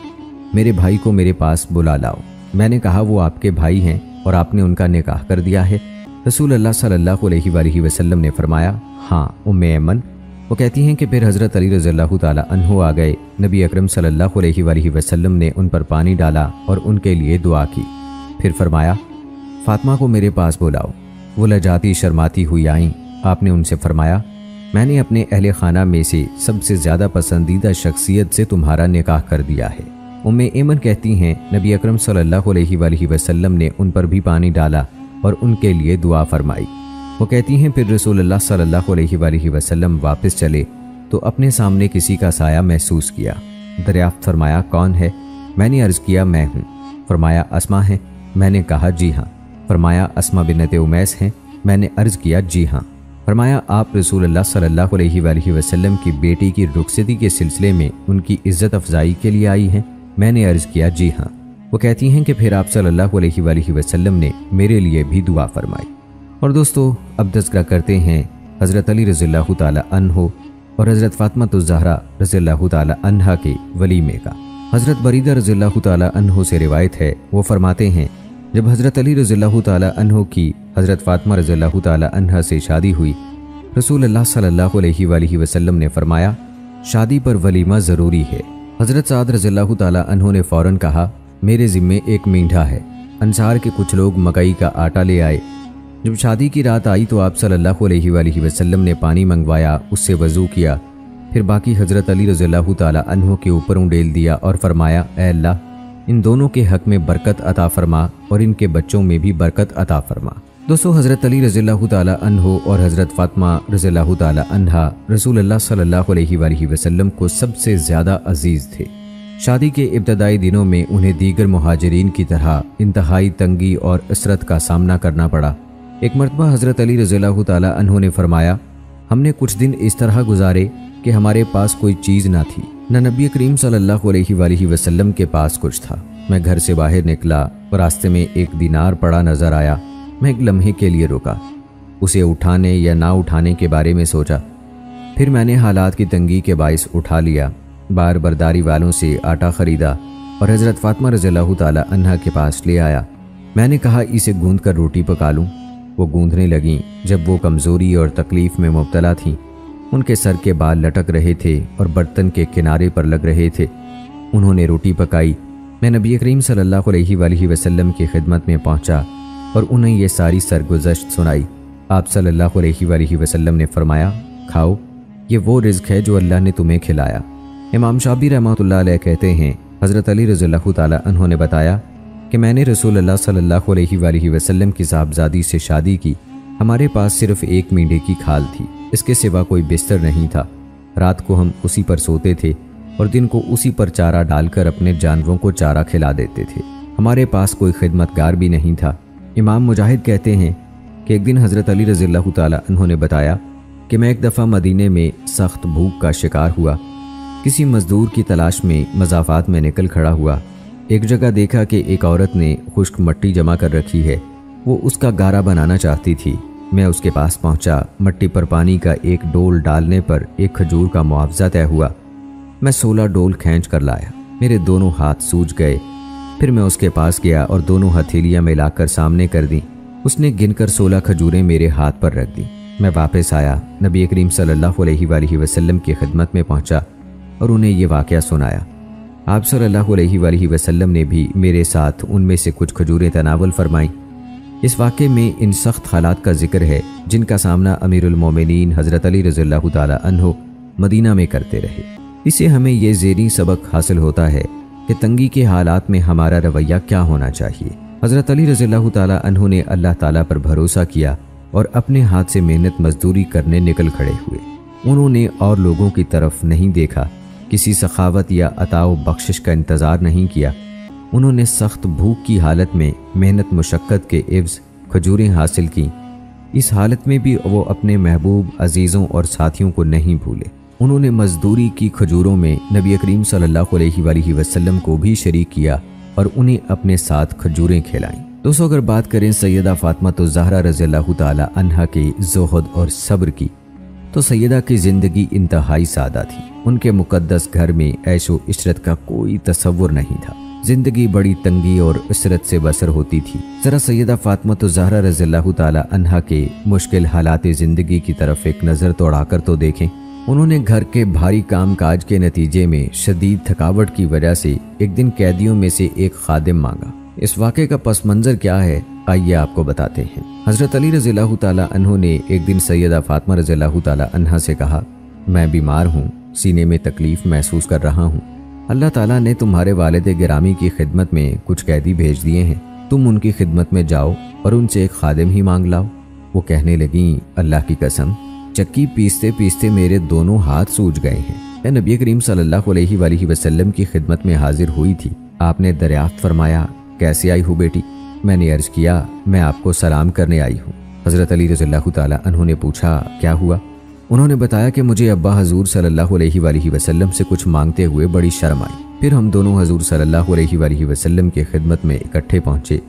मेरे भाई को मेरे पास बुला लाओ। मैंने कहा, वो आपके भाई हैं और आपने उनका निकाह कर दिया है? रसूल अल्लाह सल्लल्लाहु अलैहि वसल्लम ने फरमाया, हाँ उम्मे ऐमन। वो कहती हैं कि फिर हज़रत अली रज़ियल्लाहु ताला अन्हु आ गए। नबी अकरम सल्लल्लाहु अलैहि वसल्लम ने उन पर पानी डाला और उनके लिए दुआ की। फिर फरमाया, फ़ातिमा को मेरे पास बुलाओ। वो लजाती शर्माती हुई आईं। आपने उनसे फरमाया, मैंने अपने अहले खाना में से सबसे ज़्यादा पसंदीदा शख्सियत से तुम्हारा निकाह कर दिया है। उम्मे ऐमन कहती हैं, नबी अकरम सल्लल्लाहु अलैहि वसल्लम ने उन पर भी पानी डाला और उनके लिए दुआ फरमाई। वो कहती हैं, फिर रसूलुल्लाह सल्लल्लाहु अलैहि वसल्लम वापस चले तो अपने सामने किसी का साया महसूस किया। दरियाफ्त फरमाया, कौन है? मैंने अर्ज़ किया, मैं हूँ। फरमाया, अस्मा है? मैंने कहा, जी हाँ। फरमाया, अस्मा बिन्नत उमैस हैं? मैंने अर्ज़ किया, जी हाँ। फरमाया, आप रसूलुल्लाह सल्लल्लाहु अलैहि वसल्लम की बेटी की रुखसती के सिलसिले में उनकी इज़्ज़त अफजाई के लिए आई हैं? मैंने अर्ज़ किया, जी हाँ। वो कहती हैं कि फिर आप सल्लल्लाहु अलैहि वसल्लम ने मेरे लिए भी दुआ फरमाई। और दोस्तों, अब तज़किरा करते हैं हज़रत अली रज़ियल्लाहु ताला अन्हु और हज़रत फ़ातिमा ज़हरा रज़ियल्लाहु ताला अन्हा के वलीमे का। हज़रत बरीदा रज़ियल्लाहु ताला अन्हु से रिवायत है, वो फरमाते हैं, जब हज़रत अली रज़ियल्लाहु ताला अन्हु की हज़रत फ़ातिमा रज़ियल्लाहु ताला अन्हा से शादी हुई, रसूलुल्लाह सल्लल्लाहु अलैहि वसल्लम ने फरमाया, शादी पर वलीमा ज़रूरी है। हज़रत साद रज़ियल्लाहु ताला अन्हु ने फ़ौरन कहा, मेरे ज़िम्मे एक मींढा है। अंसार के कुछ लोग मकई का आटा ले आए। जब शादी की रात आई तो आप सल्लल्लाहु अलैहि वसल्लम ने पानी मंगवाया, उससे वज़ू किया, फिर बाकी हज़रत अली रज़ियल्लाहु ताला अन्हु के ऊपर उंडेल दिया और फरमाया, ए अल्लाह, इन दोनों के हक़ में बरकत अता फरमा और इनके बच्चों में भी बरकत अता फरमा। दोस्तों, हज़रत अली रज़ियल्लाहु ताला अन्हु और हज़रत फ़ातिमा रज़ियल्लाहु ताला अन्हा रसूलुल्लाह सल्लल्लाहु अलैहि वसल्लम को सबसे ज़्यादा अजीज़ थे। शादी के इब्तदाई दिनों में उन्हें दीगर मुहाजिरीन की तरह इंतहाई तंगी और असरत का सामना करना पड़ा। एक मरतबा हज़रत अली रज़ियल्लाहु ताला अन्हु ने फरमाया, हमने कुछ दिन इस तरह गुजारे कि हमारे पास कोई चीज़ ना थी, न नबी करीम सल्लल्लाहु अलैहि वसल्लम के पास कुछ था। मैं घर से बाहर निकला और रास्ते में एक दीनार पड़ा नज़र आया। मैं एक लम्हे के लिए रुका, उसे उठाने या ना उठाने के बारे में सोचा। फिर मैंने हालात की तंगी के बाइस उठा लिया। बार बरदारी वालों से आटा ख़रीदा और हज़रत फ़ातिमा रज़ियल्लाहु ताला अन्हा के पास ले आया। मैंने कहा, इसे गूंद कर रोटी पका लूँ। वो गूंदने लगीं। जब वो कमज़ोरी और तकलीफ़ में मुब्तला थीं, उनके सर के बाल लटक रहे थे और बर्तन के किनारे पर लग रहे थे। उन्होंने रोटी पकाई। मैं नबी करीम सल्लल्लाहु अलैहि वसल्लम की खिदमत में पहुंचा और उन्हें ये सारी सरगुज़श्त सुनाई। आप सल्लल्लाहु अलैहि वसल्लम ने फरमाया, खाओ, ये वो रिज़्क़ है जो अल्लाह ने तुम्हें खिलाया। इमाम शाफी रहमतुल्लाह अलैह कहते हैं, हज़रत अली रज़ियल्लाहु ताला अन्हु ने बताया कि मैंने रसूलुल्लाह सल्लल्लाहु अलैहि वसल्लम की साहबजादी से शादी की। हमारे पास सिर्फ एक मींढे की खाल थी, इसके सिवा कोई बिस्तर नहीं था। रात को हम उसी पर सोते थे और दिन को उसी पर चारा डालकर अपने जानवरों को चारा खिला देते थे। हमारे पास कोई खिदमतगार भी नहीं था। इमाम मुजाहिद कहते हैं कि एक दिन हज़रत अली रज़ियल्लाहु ताला अन्हु ने बताया कि मैं एक दफ़ा मदीने में सख्त भूख का शिकार हुआ। किसी मज़दूर की तलाश में मज़ाफ़ात में निकल खड़ा हुआ। एक जगह देखा कि एक औरत ने खुश्क मट्टी जमा कर रखी है, वो उसका गारा बनाना चाहती थी। मैं उसके पास पहुंचा। मट्टी पर पानी का एक डोल डालने पर एक खजूर का मुआवजा तय हुआ। मैं 16 डोल खींच कर लाया। मेरे दोनों हाथ सूज गए। फिर मैं उसके पास गया और दोनों हथेलियां मिलाकर सामने कर दी। उसने गिनकर 16 खजूरें मेरे हाथ पर रख दी। मैं वापस आया, नबी करीम सल्लल्लाहु अलैहि वसल्लम की खिदमत में पहुंचा और उन्हें ये वाक़या सुनाया। आप सल्लल्लाहु अलैहि वसल्लम ने भी मेरे साथ उनमें से कुछ खजूरें तनावल फरमाई। इस वाक़े में इन सख्त हालात का जिक्र है जिनका सामना अमीरुल मोमिनीन हज़रत अली रज़ियल्लाहु ताला अन्हु मदीना में करते रहे। इससे हमें ये ज़ेरी सबक हासिल होता है कि तंगी के हालात में हमारा रवैया क्या होना चाहिए। हज़रत अली रज़ियल्लाहु ताला अन्हु ने अल्लाह ताला पर भरोसा किया और अपने हाथ से मेहनत मजदूरी करने निकल खड़े हुए। उन्होंने और लोगों की तरफ नहीं देखा, किसी सखावत या अताओ बख्शिश का इंतज़ार नहीं किया। उन्होंने सख्त भूख की हालत में मेहनत मुशक्क़त के एवज़ खजूरें हासिल की। इस हालत में भी वो अपने महबूब अजीज़ों और साथियों को नहीं भूले। उन्होंने मजदूरी की खजूरों में नबी करीम सल्लल्लाहु अलैहि वसल्लम को भी शरीक किया और उन्हें अपने साथ खजूरें खिलाईं। दोस्तों, अगर बात करें सैयदा फातिमा ज़हरा रज़ियल्लाहु ताला अन्हा के ज़ुहद और सब्र की, तो सैयदा की ज़िंदगी इंतहाई सादा थी। उनके मुक़द्दस घर में ऐशो इशरत का कोई तसव्वुर नहीं था। ज़िंदगी बड़ी तंगी और इशरत से बसर होती थी। ज़रा सैयदा फातिमा ज़हरा रज़ियल्लाहु ताला अन्हा के मुश्किल हालात ज़िंदगी की तरफ एक नज़र दौड़ाकर तो देखें। उन्होंने घर के भारी काम काज के नतीजे में शदीद थकावट की वजह से एक दिन कैदियों में से एक खादिम मांगा। इस वाक़े का पस मंज़र क्या है, आइए आपको बताते हैं। हज़रत अली रज़ियल्लाहु ताला अन्हु ने एक दिन सैयदा फातिमा रज़ियल्लाहु ताला अन्हा से कहा, मैं बीमार हूँ, सीने में तकलीफ़ महसूस कर रहा हूँ। अल्लाह ताला ने तुम्हारे वालिद गिरामी की खिदमत में कुछ कैदी भेज दिए हैं, तुम उनकी खिदमत में जाओ और उनसे एक खादिम ही मांग लाओ। वो कहने लगी, अल्लाह की कसम, चक्की पीसते पीसते मेरे दोनों हाथ सूज गए हैं। मैं नबी करीम सल्लल्लाहु अलैहि वसल्लम की खिदमत में हाजिर हुई थी। आपने दरियाफ्त फरमाया, कैसे आई हो बेटी? मैंने अर्ज किया, मैं आपको सलाम करने आई हूँ। हज़रत अली रज़ियल्लाहु ताला अन्हु ने पूछा, क्या हुआ? उन्होंने बताया कि मुझे अब्बा हजूर सल्लल्लाहु अलैहि वसल्लम से कुछ मांगते हुए बड़ी शर्म आई। फिर हम दोनों हजूर सल्लल्लाहु अलैहि वसल्लम की खिदमत में इकट्ठे पहुँचे।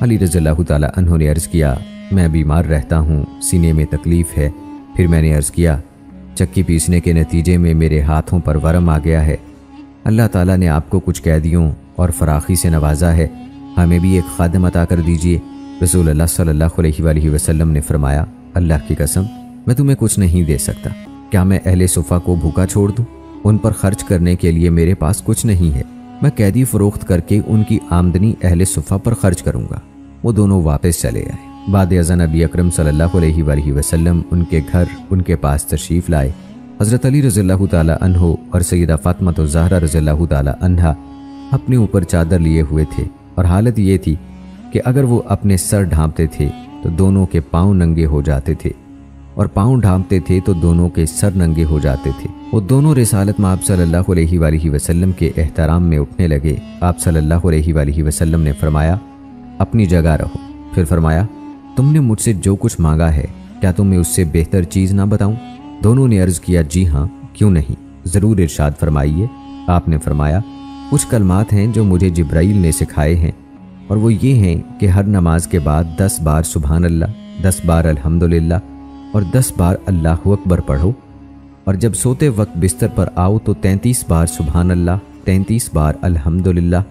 अली रज़ियल्लाहु ताला अन्हु ने अर्ज़ किया, मैं बीमार रहता हूँ, सीने में तकलीफ़ है। फिर मैंने अर्ज़ किया, चक्की पीसने के नतीजे में मेरे हाथों पर वरम आ गया है। अल्लाह ताला ने आपको कुछ कैदियों और फराखी से नवाजा है, हमें भी एक खादिम अता कर दीजिए। रसूल अल्लाह सल्लल्लाहु अलैहि वसल्लम ने फरमाया, अल्लाह की कसम, मैं तुम्हें कुछ नहीं दे सकता। क्या मैं अहले सुफ़ा को भूखा छोड़ दूँ? उन पर खर्च करने के लिए मेरे पास कुछ नहीं है। मैं कैदी फ़रोख्त करके उनकी आमदनी अहले सुफ़ा पर खर्च करूँगा। वो दोनों वापस चले आए। बाद अज़ान नबी अकरम सल्लल्लाहु अलैहि वसल्लम उनके घर उनके पास तशरीफ़ लाए। हज़रत अली रज़ियल्लाहु ताला अन्हु और सैयदा फातिमा ज़हरा रज़ियल्लाहु ताला अन्हा अपने ऊपर चादर लिए हुए थे और हालत ये थी कि अगर वो अपने सर ढांपते थे तो दोनों के पाँव नंगे हो जाते थे और पाँव ढांपते थे तो दोनों के सर नंगे हो जाते थे। वो दोनों रिसालत में आप सल्लल्लाहु अलैहि वसल्लम के एहतराम में उठने लगे। आप सल्लल्लाहु अलैहि वसल्लम ने फरमाया, अपनी जगह रहो। फिर फरमाया, तुमने मुझसे जो कुछ मांगा है, क्या तुम्हें उससे बेहतर चीज़ ना बताऊं? दोनों ने अर्ज़ किया, जी हाँ, क्यों नहीं, ज़रूर इरशाद फरमाइए। आपने फरमाया, कुछ कलमात हैं जो मुझे जिब्राइल ने सिखाए हैं और वो ये हैं कि हर नमाज के बाद 10 बार सुभान अल्लाह, 10 बार अल्हम्दुलिल्लाह और 10 बार अल्लाहु अकबर पढ़ो और जब सोते वक्त बिस्तर पर आओ तो 33 बार सुभान अल्लाह, 33 बार अल्हम्दुलिल्लाह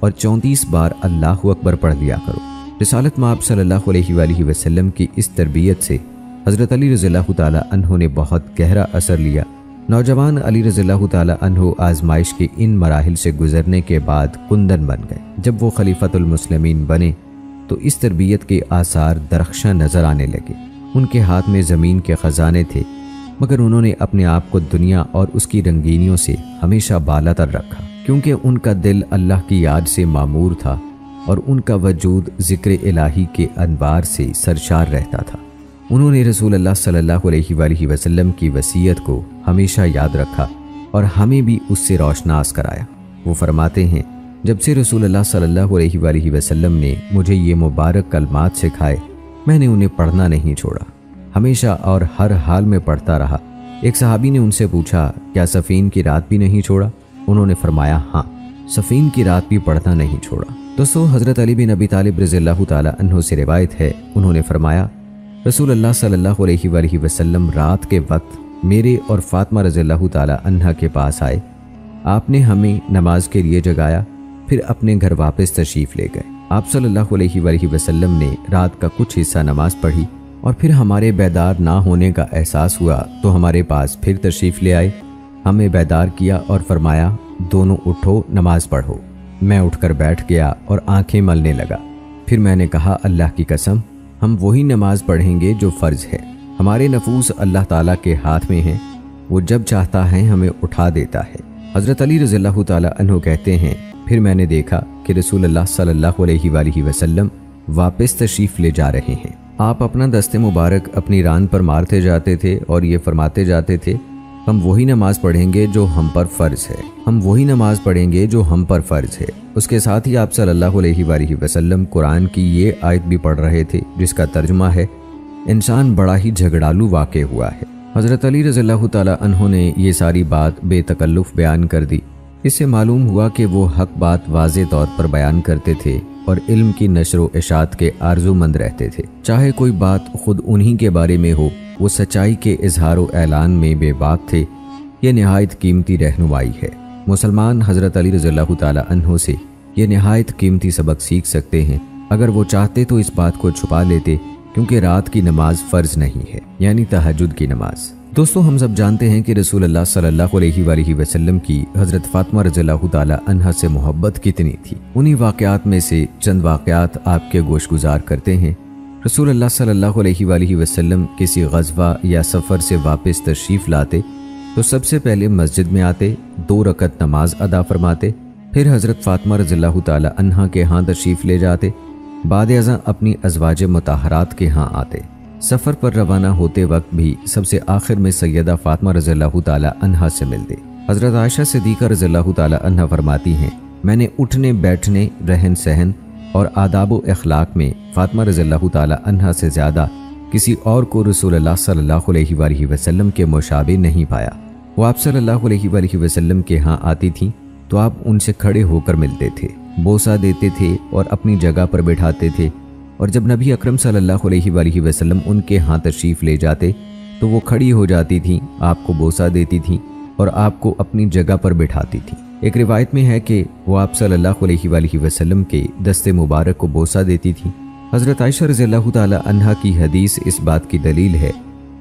और 34 बार अल्लाहु अकबर पढ़ लिया करो। रिसालत में आप सल्लल्लाहु अलैहि वसल्लम की इस तरबियत से हज़रत अली रज़ियल्लाहु ताला अन्हु ने बहुत गहरा असर लिया। नौजवान अली रज़ियल्लाहु ताला अन्हु आजमाइश के इन मराहिल से गुजरने के बाद कुंदन बन गए। जब वो खलीफतुल मुस्लिमीन बने तो इस तरबियत के आसार दरख्शां नज़र आने लगे। उनके हाथ में ज़मीन के ख़जाने थे, मगर उन्होंने अपने आप को दुनिया और उसकी रंगीनियों से हमेशा बालातर रखा, क्योंकि उनका दिल अल्लाह की याद से मामूर था और उनका वजूद ज़िक्र इलाही के अनवार से सरशार रहता था। उन्होंने रसूल अल्लाह सल्लल्लाहु अलैहि वसल्लम की वसीयत को हमेशा याद रखा और हमें भी उससे रोशनास कराया। वो फरमाते हैं, जब से रसूल अल्लाह सल्लल्लाहु अलैहि वसल्लम ने मुझे ये मुबारक कलमात सिखाए, मैंने उन्हें पढ़ना नहीं छोड़ा, हमेशा और हर हाल में पढ़ता रहा। एक सहाबी ने उनसे पूछा, क्या सफ़ीन की रात भी नहीं छोड़ा? उन्होंने फरमाया, हाँ, सफ़ीन की रात भी पढ़ना नहीं छोड़ा। दोस्तों, हज़रत अली बिन अबी तालिब रज़ियल्लाहु ताला अन्हु से रिवायत है, उन्होंने फरमाया, रसूल अल्लाह सल्लल्लाहु अलैहि वसल्लम रात के वक्त मेरे और फातिमा रज़ियल्लाहु ताला अन्हा के पास आए। आपने हमें नमाज के लिए जगाया, फिर अपने घर वापस तशरीफ़ ले गए। आप सल्लल्लाहु अलैहि वसल्लम ने रात का कुछ हिस्सा नमाज पढ़ी और फिर हमारे बेदार ना होने का एहसास हुआ तो हमारे पास फिर तशरीफ़ ले आए, हमें बेदार किया और फरमाया, दोनों उठो, नमाज पढ़ो। मैं उठकर बैठ गया और आंखें मलने लगा। फिर मैंने कहा, अल्लाह की कसम, हम वही नमाज पढ़ेंगे जो फ़र्ज़ है। हमारे नफूस अल्लाह ताला के हाथ में हैं, वो जब चाहता है हमें उठा देता है। हज़रत अली रज़ियल्लाहु ताला अन्हु कहते हैं, फिर मैंने देखा कि रसूल अल्लाह सल्लल्लाहु अलैहि वसल्लम वापस तशरीफ़ ले जा रहे हैं। आप अपना दस्ते मुबारक अपनी रान पर मारते जाते थे और ये फरमाते जाते थे, हम वही नमाज पढ़ेंगे जो हम पर फ़र्ज़ है, हम वही नमाज पढ़ेंगे जो हम पर फ़र्ज़ है। उसके साथ ही आप सल्लल्लाहु अलैहि वसल्लम कुरान की ये आयत भी पढ़ रहे थे जिसका तर्जुमा है, इंसान बड़ा ही झगड़ालू वाक़ हुआ है। हज़रत अली रज़ियल्लाहु ताला अन्हु ने ये सारी बात बेतकल्लुफ़ बयान कर दी। इससे मालूम हुआ कि वो हक बात वाज़े तौर पर बयान करते थे और इल्म की नशर व इशात के आरज़ूमंद रहते थे। चाहे कोई बात खुद उन्हीं के बारे में हो, वो सच्चाई के इजहार व ऐलान में बेबाक थे। ये नहायत कीमती रहनुमाई है। मुसलमान हज़रत अली रज़ियल्लाहु ताला अन्हु से ये नहायत कीमती सबक सीख सकते हैं। अगर वो चाहते तो इस बात को छुपा लेते, क्योंकि रात की नमाज फ़र्ज़ नहीं है, यानी तहज्जुद की नमाज। दोस्तों, हम सब जानते हैं कि रसूलुल्लाह सल्लल्लाहु अलैहि वसल्लम की हज़रत फ़ातिमा रज़ियल्लाहु ताला अन्हा से मोहब्बत कितनी थी। उन्हीं वाक़यात में से चंद वाक़यात आपके गोशगुजार करते हैं। रसूलुल्लाह सल्लल्लाहु अलैहि वसल्लम किसी ग़ज़वा या सफ़र से वापस तशरीफ़ लाते तो सबसे पहले मस्जिद में आते, 2 रकत नमाज अदा फरमाते, फिर हज़रत फ़ातिमा रज़ियल्लाहु ताला अन्हा के यहाँ तशरीफ़ ले जाते, बाद अज़ां अपनी अज़वाज मुताहरात के यहाँ आते। सफ़र पर रवाना होते वक्त भी सबसे आखिर में सैयदा फ़ातिमा रज़ियल्लाहु ताला अन्हा से मिलते। हज़रत आयशा सिद्दीक़ा रज़ियल्लाहु ताला अन्हा फरमाती हैं, मैंने उठने बैठने, रहन सहन और आदाब व अखलाक में फ़ातिमा रज़ियल्लाहु ताला अन्हा से ज़्यादा किसी और को रसूलुल्लाह सल्लल्लाहु अलैहि वसल्लम के मुशाबे नहीं पाया। वो आप सल्लल्लाहु अलैहि वसल्लम के यहाँ आती थीं तो आप उनसे खड़े होकर मिलते थे, बोसा देते थे और अपनी जगह पर बैठाते थे, और जब नबी अकरम सल्लल्लाहु अलैहि वसल्लम उनके यहाँ तशरीफ़ ले जाते तो वो खड़ी हो जाती थीं, आपको बोसा देती थीं और आपको अपनी जगह पर बैठाती थीं। एक रिवायत में है कि वो आप सल्लल्लाहु अलैहि वसल्लम के दस्ते मुबारक को बोसा देती थीं। हज़रत आयशा रज़ियल्लाहु ताला अन्हा की हदीस इस बात की दलील है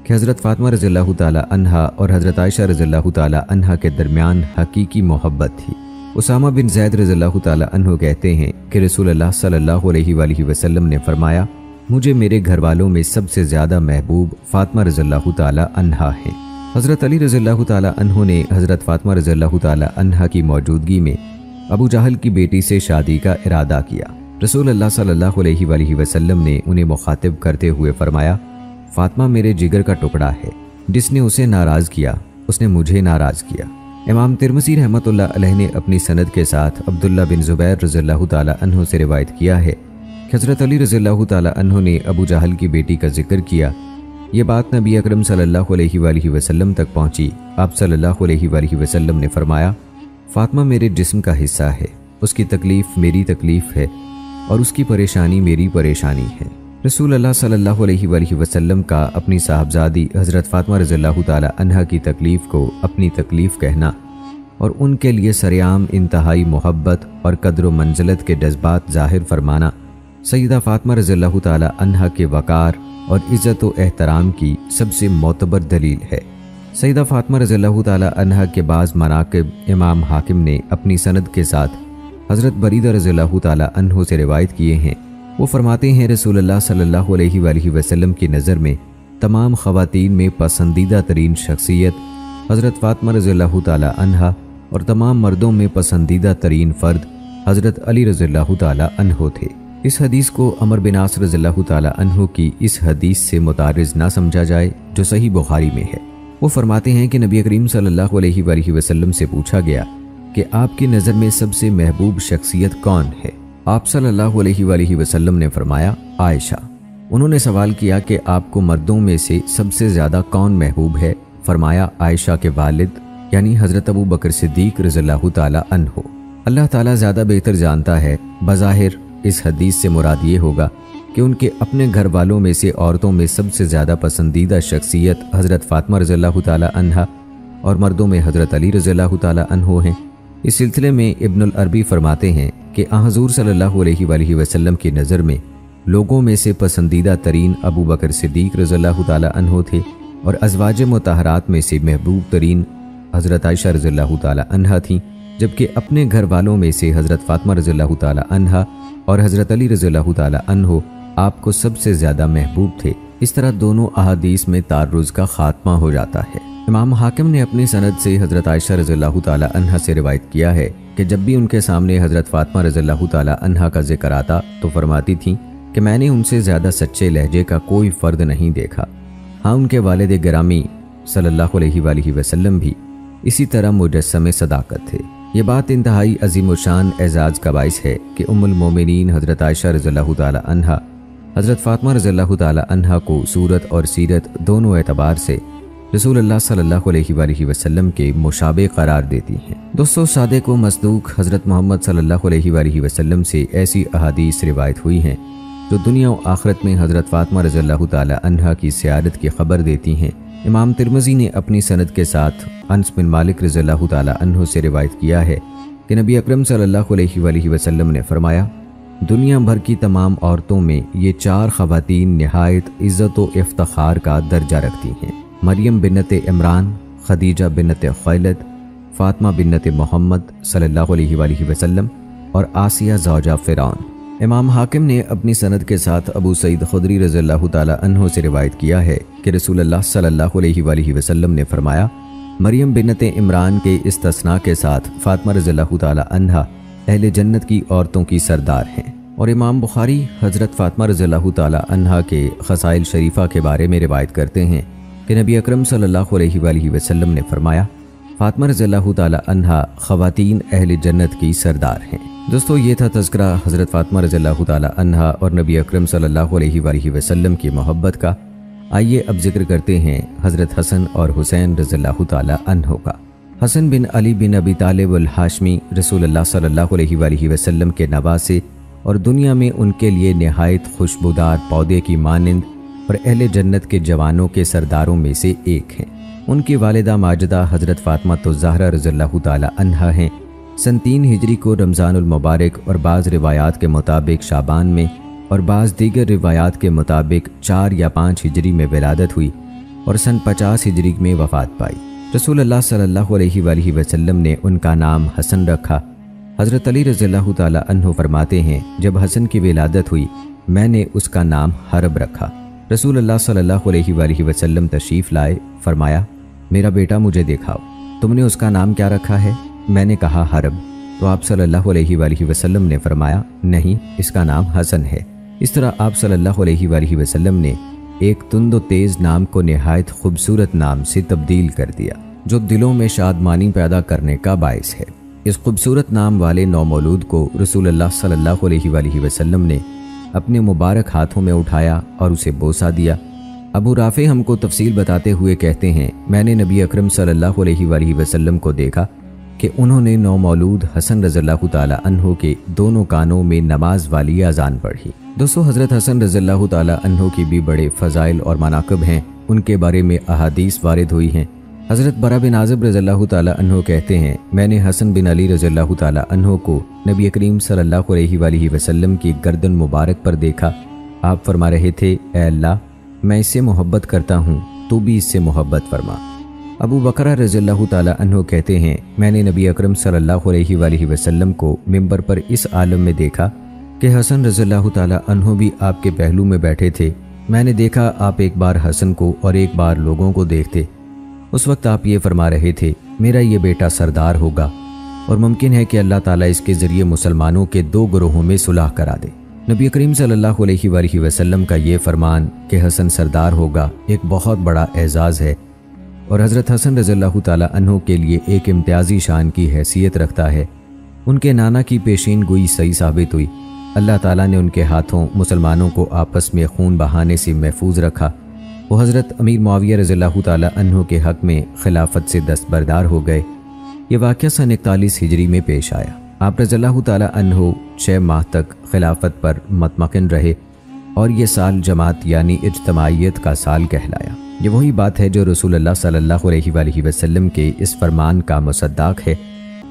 कि हज़रत फ़ातिमा रज़ियल्लाहु ताला अन्हा और हज़रत आयशा रज़ियल्लाहु ताला अन्हा के दरमियान हकीकी मोहब्बत थी। उसामा बिन ज़ैद रज़ियल्लाहु ताला अन्हु कहते हैं कि रसूलुल्लाह सल्लल्लाहु अलैहि वसल्लम ने फरमाया, मुझे मेरे घर वालों में सबसे ज़्यादा महबूब फ़ातिमा रज़ियल्लाहु ताला अन्हा है। हज़रत अली रज़ियल्लाहु ताला अन्हु ने हज़रत फ़ातिमा रज़ियल्लाहु ताला अन्हा की मौजूदगी में अबू जहल की बेटी से शादी का इरादा किया। रसूलुल्लाह सल्लल्लाहु अलैहि वसल्लम ने उन्हें मुखातिब करते हुए फरमाया, फ़ातिमा मेरे जिगर का टुकड़ा है, जिसने उसे नाराज़ किया उसने मुझे नाराज़ किया। इमाम तिरमिज़ी रहमतुल्लाह अलैह ने अपनी सनद के साथ अब्दुल्ला बिन ज़ुबैर रज़ियल्लाहु ताला अन्हु से रिवायत किया है कि हज़रत अली रज़ियल्लाहु ताला अन्हु ने अबू जहल की बेटी का जिक्र किया। ये बात नबी अकरम सल्लल्लाहु अलैहि वसल्लम तक पहुँची। आप सल्लल्लाहु अलैहि वसल्लम ने फरमाया, फ़ातिमा मेरे जिस्म का हिस्सा है, उसकी तकलीफ़ मेरी तकलीफ़ है और उसकी परेशानी मेरी परेशानी है। रसूलुल्लाह सल्लल्लाहु अलैहि वसल्लम का अपनी साहबजादी हज़रत फ़ातिमा रज़ियल्लाहु ताला अन्हा की तकलीफ़ को अपनी तकलीफ़ कहना और उनके लिए सरेआम इंतहाई मोहब्बत और कद्र मंज़िलत के जज्बात ज़ाहिर फरमाना सैयदा फ़ातिमा रज़ियल्लाहु ताला अन्हा के वक़ार और इज़्ज़त व एहतराम की सबसे मोतबर दलील है। सैयदा फ़ातिमा रज़ियल्लाहु ताला अन्हा के बाज़ मनाक़िब इमाम हाकिम ने अपनी सनद के साथ हज़रत बरीदा रज़ियल्लाहु ताला अन्हु से रिवायत किए हैं। वो फरमाते हैं, रसूलुल्लाह सल्लल्लाहु अलैहि वसल्लम की नज़र में तमाम ख़वातीन में पसंदीदा तरीन शख्सियत हज़रत फ़ातिमा रज़ियल्लाहु ताला अन्हा और तमाम मर्दों में पसंदीदा तरीन फ़र्द हज़रत अली रज़ियल्लाहु ताला अन्हु थे। इस हदीस को अमर बिन आस रज़ियल्लाहु ताला अन्हु की इस हदीस से मुतारिज़ ना समझा जाए जो सही बुखारी में है। वो फरमाते हैं कि नबी करीम सल्लल्लाहु अलैहि वसल्लम से पूछा गया कि आपकी नज़र में सबसे महबूब शख्सियत कौन है। आप सल्लल्लाहु अलैहि वसल्लम ने फरमाया, आयशा। उन्होंने सवाल किया कि आपको मर्दों में से सबसे ज़्यादा कौन महबूब है। फरमाया, आयशा के वालिद यानी हज़रत अबू बकर सिद्दीक़ रज़ियल्लाहु ताला अन्हु। अल्लाह ताला ज़्यादा बेहतर जानता है। बज़ाहिर इस हदीस से मुराद ये होगा कि उनके अपने घर वालों में से औरतों में सबसे ज़्यादा पसंदीदा शख्सियत हज़रत फ़ातिमा रज़ियल्लाहु ताला अन्हा और मर्दों में हज़रत अली रज़ियल्लाहु ताला अन्हु हैं। इस सिलसिले में इब्नुल अरबी फरमाते हैं कि हुज़ूर सल्लल्लाहु अलैहि वसल्लम की नज़र में लोगों में से पसंदीदा तरीन अबू बकर सिद्दीक़ रज़ियल्लाहु ताला अन्हु थे और अज़वाज मुताहरात में से महबूब तरीन हज़रत आयशा रज़ियल्लाहु ताला अन्हा थीं, जबकि अपने घर वालों में से हज़रत फ़ातिमा रज़ियल्लाहु ताला अन्हा और हज़रत अली रज़ियल्लाहु ताला अन्हु आपको सबसे ज़्यादा महबूब थे। इस तरह दोनों अहादीस में तारुज़ का खात्मा हो जाता है। इमाम हाकिम ने अपनी सनद से हज़रत आयशा रज़ियल्लाहु ताला अन्हा से रिवायत किया है कि जब भी उनके सामने हज़रत फ़ातिमा रज़ियल्लाहु ताला अन्हा का जिक्र आता तो फरमाती थीं कि मैंने उनसे ज़्यादा सच्चे लहजे का कोई फ़र्द नहीं देखा। हाँ, उनके वालिद गिरामी सल्लल्लाहु अलैहि वसल्लम भी इसी तरह मुजस्सम सदाकत थे। ये बात इंतहाई अजीमुशान एजाज़ का बाइस है कि उम्मुल मोमिनीन हज़रत आयशा रज़ियल्लाहु ताला अन्हा हज़रत फ़ातिमा रज़ियल्लाहु ताला अन्हा को सूरत और सीरत दोनों एतबार से रसूलुल्लाह सल्लल्लाहु अलैहि वसल्लम के मुशाबे करार देती हैं। दोस्तों, सादिक़ व मस्दूक हज़रत मोहम्मद सल्लल्लाहु अलैहि वसल्लम से ऐसी अहादीस रिवायत हुई हैं जो दुनिया और आखिरत में हज़रत फ़ातिमा रज़ियल्लाहु ताला अन्हा की सियारत की खबर देती हैं। इमाम तिरमिज़ी ने अपनी सनद के साथ अनस बिन मालिक रज़ियल्लाहु ताला अन्हु से रिवायत किया है कि नबी अकरम सल्लल्लाहु अलैहि वसल्लम ने फरमाया, दुनिया भर की तमाम औरतों में ये 4 ख़वातीन नहायत इज़्ज़त व इफ्तिखार का दर्जा रखती हैं। मरियम बिन्नत इमरान, खदीजा बिन्नत खुवैलिद, फ़ातिमा बिन्नत मोहम्मद सल्लल्लाहु अलैहि वसल्लम और आसिया ज़ौजा फ़िरौन। इमाम हाकिम ने अपनी सनद के साथ अबू सईद खुदरी रज़ियल्लाहु ताला अन्हु से रिवायत किया है कि रसूलुल्लाह सल्लल्लाहु अलैहि वसल्लम ने फरमाया, मरियम बिन्नत इमरान के इस्तस्ना के साथ फ़ातिमा रज़ियल्लाहु ताला अन्हा अहले जन्नत की औरतों की सरदार हैं। और इमाम बुखारी हज़रत फ़ातिमा रज़ियल्लाहु ताला अन्हा के ख़साइल शरीफ़ा के बारे में रिवायत करते हैं कि नबी अकरम सल्लल्लाहु अलैहि वसल्लम ने फरमाया, फ़ातिमा रज़ियल्लाहु ताला अन्हा ख़वातीन अहले जन्नत की सरदार हैं। दोस्तों, ये था तज़किरा हज़रत फ़ातिमा रज़ियल्लाहु ताला अन्हा और नबी अकरम सल्लल्लाहु अलैहि वसल्लम की मोहब्बत का। आइए अब जिक्र करते हैं हज़रत हसन और हुसैन रज़ियल्लाहु ताला अन्हो का। हसन बिन अली बिन अबी तालिब अल हाशमी रसूलुल्लाह सल्लल्लाहु अलैहि वसल्लम के नवासे और दुनिया में उनके लिए नहायत खुशबूदार पौधे की मानंद और अहले जन्नत के जवानों के सरदारों में से एक हैं। उनकी वालिदा माजिदा हज़रत फ़ातिमा ज़हरा रज़ियल्लाहु ताला अन्हा हैं। सन 3 हिजरी को रमज़ानुल मुबारक और बाज़ रिवायात के मुताबिक शाबान में और बाज़ दीगर रिवायात के मुताबिक 4 या 5 हिजरी में विलादत हुई और सन 50 हिजरी में वफ़ात पाई। रसूलुल्लाह सल्लल्लाहु अलैहि वसल्लम ने उनका नाम हसन रखा। हज़रत अली रज़ियल्लाहु ताला अन्हु फरमाते हैं, जब हसन की विलादत हुई मैंने उसका नाम हरब रखा। रसूलुल्लाह सल्लल्लाहु अलैहि वसल्लम तशरीफ़ लाए, फरमाया, मेरा बेटा मुझे दिखाओ, तुमने उसका नाम क्या रखा है? मैंने कहा हरब। तो आप सल्लल्लाहु अलैहि वसल्लम ने फरमाया, नहीं, इसका नाम हसन है। इस तरह आप सल्लल्लाहु अलैहि वसल्लम ने एक तुंद तेज़ नाम को नहायत खूबसूरत नाम से तब्दील कर दिया, जो दिलों में शादमानी पैदा करने का बायस है। इस खूबसूरत नाम वाले नौमौलूद को रसूलुल्लाह सल्लल्लाहु अलैहि वसल्लम ने अपने मुबारक हाथों में उठाया और उसे बोसा दिया। अबू राफ़े हमको तफसील बताते हुए कहते हैं, मैंने नबी अकरम सल्लल्लाहु अलैहि वसल्लम को देखा कि उन्होंने नौमौलूद हसन रज़ियल्लाहु ताला अन्हो के दोनों कानों में नमाज वाली अज़ान पढ़ी। दोस्तों, हज़रत हसन रज़ियल्लाहु ताला अन्हो की भी बड़े फ़ज़ाइल और मनाक़िब हैं। उनके बारे में अहादीस वारिद हुई हैं। हज़रत बरा बिन आज़िब रज़ियल्लाहु ताला अन्हो कहते हैं, मैंने हसन बिन अली रज़ियल्लाहु ताला अन्हो को नबी करीम सल्लल्लाहु अलैहि वसल्लम की गर्दन मुबारक पर देखा। आप फरमा रहे थे, ए अल्लाह, मैं इससे मोहब्बत करता हूँ, तू भी इससे मोहब्बत फरमा। अबू बकरा रज़ियल्लाहु ताला अन्हो कहते हैं, मैंने नबी अकरम सल्लल्लाहु अलैहि वसल्लम को मिंबर पर इस आलम में देखा कि हसन रज़ियल्लाहु ताला अन्हो भी आपके पहलू में बैठे थे। मैंने देखा आप एक बार हसन को और एक बार लोगों को देखते। उस वक्त आप ये फरमा रहे थे, मेरा ये बेटा सरदार होगा और मुमकिन है कि अल्लाह ताला इसके ज़रिए मुसलमानों के 2 ग्रोहों में सुलह करा दे। नबी करीम सल्लल्लाहु अलैहि वसल्लम का ये फरमान कि हसन सरदार होगा एक बहुत बड़ा एजाज़ है और हज़रत हसन रज़ियल्लाहु ताला अन्हो के लिए एक इम्तियाज़ी शान की हैसियत रखता है। उनके नाना की पेशीन गोई सही साबित हुई। अल्लाह ताला ने उनके हाथों मुसलमानों को आपस में खून बहाने से महफूज रखा। वो हज़रत अमीर मुआविया रज़ियल्लाहु ताला अन्हो के हक़ में खिलाफत से दस्तबरदार हो गए। ये वाक़या सन 41 हिजरी में पेश आया। आप रज़ियल्लाहु ताला अन्हो 6 माह तक खिलाफत पर मतमकिन रहे और ये साल जमात यानी इज्तमाइयत का साल कहलाया। ये वही बात है जो रसूलुल्लाह सल्लल्लाहु अलैहि वसल्लम के इस फरमान का मुसद्दाक़ है।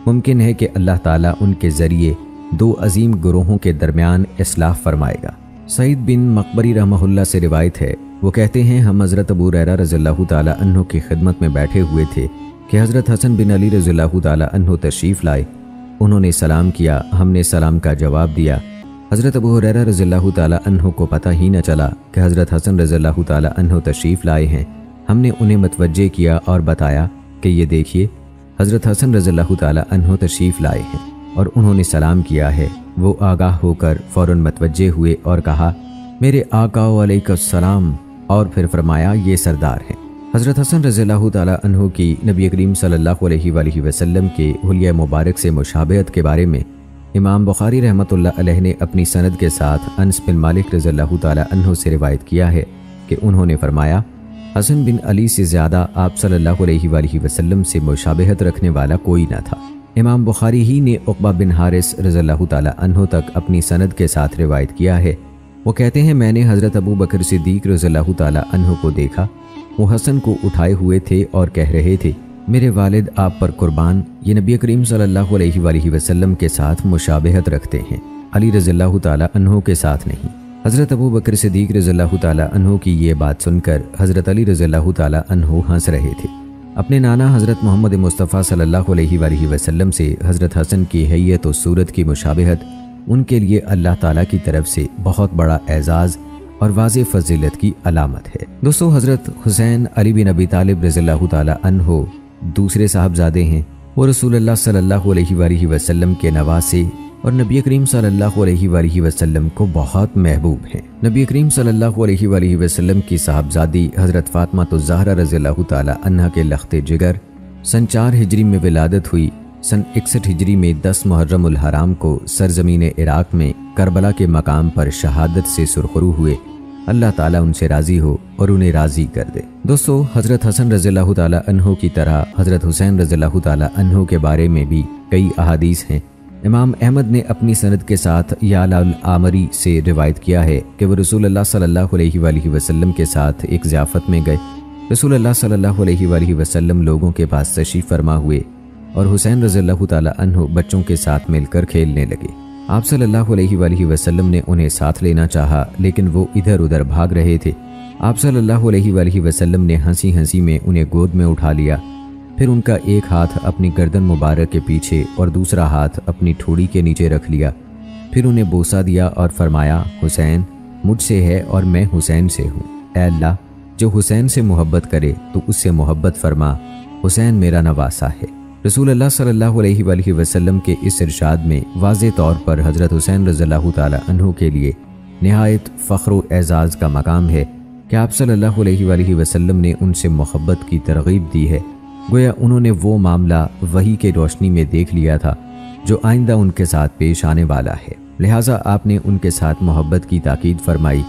मुमकिन है कि अल्लाह ताला उनके ज़रिए 2 अजीम गुरोहों के दरमियान इस्लाह फरमाएगा। सईद बिन मकबरी रहमहुल्लाह से रिवायत है, वो कहते हैं, हम हज़रत अबू हुरैरा रज़ियल्लाहु ताला अन्हो की खिदमत में बैठे हुए थे कि हज़रत हसन बिन अली रज़ियल्लाहु ताला अन्हो तशरीफ़ लाए। उन्होंने सलाम किया, हमने सलाम का जवाब दिया। हज़रत अबू हुरैरा रज़ियल्लाहु ताला अन्हो को पता ही न चला कि हज़रत हसन रज़ियल्लाहु ताला अन्हो तशरीफ़ लाए हैं। हमने उन्हें मतवज्जे किया और बताया कि ये देखिए, हज़रत हसन रज़ियल्लाहु ताला अन्हो तशरीफ़ लाए हैं और उन्होंने सलाम किया है। वो आगाह होकर फ़ौरन मतवज्जे हुए और कहा, मेरे आका अलैहिस्सलाम, और फिर फरमाया, ये सरदार हैं। حضرت حسن رضی اللہ تعالیٰ عنہ کی نبی کریم صلی اللہ علیہ وآلہ وسلم کے حلیہ مبارک سے مشابہت کے بارے میں امام بخاری رحمۃ اللہ علیہ نے اپنی سند کے ساتھ انس بن مالک رضی اللہ تعالیٰ عنہ سے روایت کیا ہے کہ انہوں نے فرمایا، حسن بن علی سے زیادہ آپ صلی اللہ علیہ وآلہ وسلم سے مشابہت رکھنے والا کوئی نہ تھا۔ امام بخاری ہی نے عقبہ بن حارث رضی اللہ تعالیٰ عنہ تک اپنی سند کے ساتھ روایت کیا ہے۔ وہ کہتے ہیں، میں نے حضرت ابو بکر صدیق رضی اللہ تعالیٰ عنہ کو دیکھا، وہ حسن کو اٹھائے ہوئے تھے اور کہہ رہے تھے، میرے والد آپ پر قربان، یہ نبی کریم صلی اللہ علیہ وآلہ وسلم کے ساتھ مشابہت رکھتے ہیں، علی رضی اللہ تعالیٰ عنہ کے ساتھ نہیں۔ حضرت ابو بکر صدیق رضی اللہ تعالیٰ عنہ کی یہ بات سن کر حضرت علی رضی اللہ تعالیٰ عنہ ہنس رہے تھے۔ اپنے نانا حضرت محمد مصطفیٰ صلی اللہ علیہ وآلہ وسلم سے حضرت حسن کی حیت و صورت کی مشابہت ان کے لیے اللہ تعالیٰ کی طرف سے بہت بڑا اعزاز اور واضح فضیلت کی علامت ہے۔ دوستو، حضرت حسین علی بن ابی طالب رضی اللہ تعالیٰ عنہ دوسرے صاحبزادے ہیں۔ وہ رسول اللہ صلی اللہ علیہ وآلہ وسلم کے نواسے اور نبی کریم صلی اللہ علیہ وآلہ وسلم کو بہت محبوب ہیں۔ نبی کریم صلی اللہ علیہ وآلہ وسلم کی صاحبزادی حضرت فاطمہ الزہرا رضی اللہ تعالی عنہا کے لخت جگر سن 4 ہجری میں ولادت ہوئی۔ سن 61 ہجری میں 10 محرم الحرام کو سرزمین عراق میں کربلا کے مقام پر شہادت سے سرخرو ہوئے۔ اللہ تعالیٰ ان سے راضی ہو اور انہیں راضی کر دے۔ دوستو، حضرت حسن رضی اللہ تعالیٰ عنہ کی طرح حضرت حسین رضی اللہ تعالیٰ عنہ کے بارے میں بھی کئی احادیث ہیں۔ امام احمد نے اپنی سند کے ساتھ یعلا العامری سے روایت کیا ہے کہ وہ رسول اللہ صلی اللہ علیہ وآلہ وسلم کے ساتھ ایک ضیافت میں گئے۔ رسول اللہ صلی اللہ علیہ وآلہ وسلم لوگوں کے پاس تشریف فرما ہوئے اور حسین رضی اللہ تعالیٰ عنہ بچوں کے ساتھ مل کر کھیلنے لگے۔ آپ صلی اللہ علیہ وآلہ وسلم نے انہیں ساتھ لینا چاہا، لیکن وہ ادھر ادھر بھاگ رہے تھے۔ آپ صلی اللہ علیہ وآلہ وسلم نے ہنسی ہنسی میں انہیں گود میں اٹھا لیا، پھر ان کا ایک ہاتھ اپنی گردن مبارک کے پیچھے اور دوسرا ہاتھ اپنی ٹھوڑی کے نیچے رکھ لیا، پھر انہیں بوسہ دیا اور فرمایا، حسین مجھ سے ہے اور میں حسین سے ہوں۔ اے اللہ، جو حسین سے محبت کرے تو اس سے محبت فرما، حسین میرا نواسا ہے۔ رسول اللہ صلی اللہ علیہ وآلہ وسلم کے اس ارشاد میں واضح طور پر حضرت حسین رضی اللہ تعالی عنہ کے لیے نہایت فخر و اعزاز کا مقام ہے کہ آپ صلی اللہ علیہ وآلہ وسلم نے ان سے محبت کی ترغیب دی ہے۔ گویا انہوں نے وہ معاملہ وحی کے روشنی میں دیکھ لیا تھا جو آئندہ ان کے ساتھ پیش آنے والا ہے، لہٰذا آپ نے ان کے ساتھ محبت کی تاکید فرمائی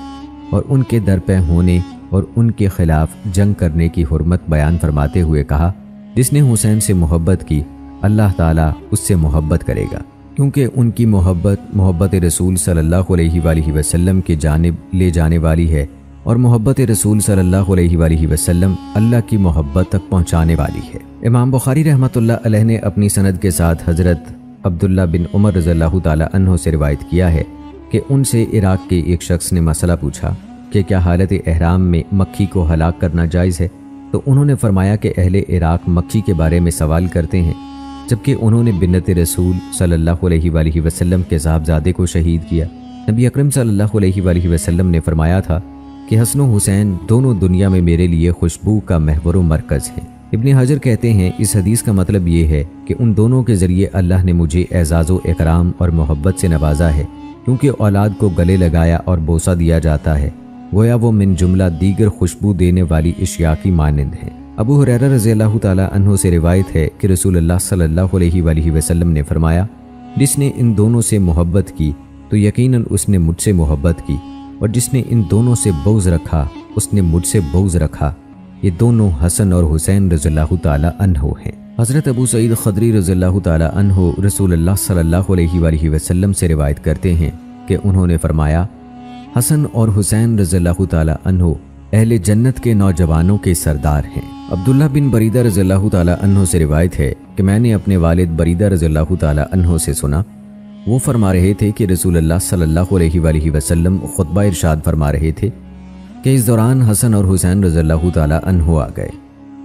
اور ان کے درپے ہونے اور ان کے خلاف جنگ کرنے کی حرمت بیان فرماتے ہوئے کہا، جس نے حسین سے محبت کی اللہ تعالیٰ اس سے محبت کرے گا، کیونکہ ان کی محبت رسول صلی اللہ علیہ وآلہ وسلم کی جانب لے جانے والی ہے، اور محبت رسول صلی اللہ علیہ وآلہ وسلم اللہ کی محبت تک پہنچانے والی ہے۔ امام بخاری رحمۃ اللہ علیہ نے اپنی سند کے ساتھ حضرت عبداللہ بن عمر رضی اللہ تعالی عنہ سے روایت کیا ہے کہ ان سے عراق کے ایک شخص نے مسئلہ پوچھا کہ کیا حالت احرام میں مکھی کو ہلاک کرنا جائز ہے، تو انہوں نے فرمایا کہ اہل عراق مکھی کے بارے میں سوال کرتے ہیں، جبکہ انہوں نے بنت رسول صلی اللہ علیہ وآلہ وسلم کے صاحبزادے کو شہید کیا۔ نبی اکرم صلی اللہ علیہ وآلہ وسلم نے فرمایا تھا کہ حسن و حسین دونوں دنیا میں میرے لیے خوشبو کا محور و مرکز ہیں۔ ابن حجر کہتے ہیں اس حدیث کا مطلب یہ ہے کہ ان دونوں کے ذریعے اللہ نے مجھے اعزاز و اکرام اور محبت سے نوازا ہے، کیونکہ اولاد کو گلے لگایا اور بوسہ دیا جاتا ہے، گویا وہ من جملہ دیگر خوشبو دینے والی اشیاء کی مانند ہیں۔ ابو ہریرہ رضی اللہ تعالی عنہ سے روایت ہے کہ رسول اللہ صلی اللہ علیہ وآلہ وسلم نے فرمایا، جس نے ان دونوں سے محبت کی تو یقیناً اس نے مجھ سے محبت کی، اور جس نے ان دونوں سے بغض رکھا اس نے مجھ سے بغض رکھا۔ یہ دونوں حسن اور حسین رضی اللہ تعالی عنہ ہیں۔ حضرت ابو سعید خدری رضی اللہ تعالی عنہ رسول اللہ صلی اللہ علیہ وآلہ وسلم سے روایت کرتے ہیں کہ انہوں نے فرمایا، حسن اور حسین رضی اللہ تعالی عنہ اہل جنت کے نوجوانوں کے سردار ہیں۔ عبداللہ بن بریدہ رضی اللہ تعالی عنہ سے روایت ہے کہ میں نے اپنے والد بریدہ رضی اللہ تعالی عنہ سے سنا، وہ فرما رہے تھے کہ رسول اللہ صلی اللہ علیہ وآلہ وسلم خطبہ ارشاد فرما رہے تھے کہ اس دوران حسن اور حسین رضی اللہ تعالی عنہ آ گئے۔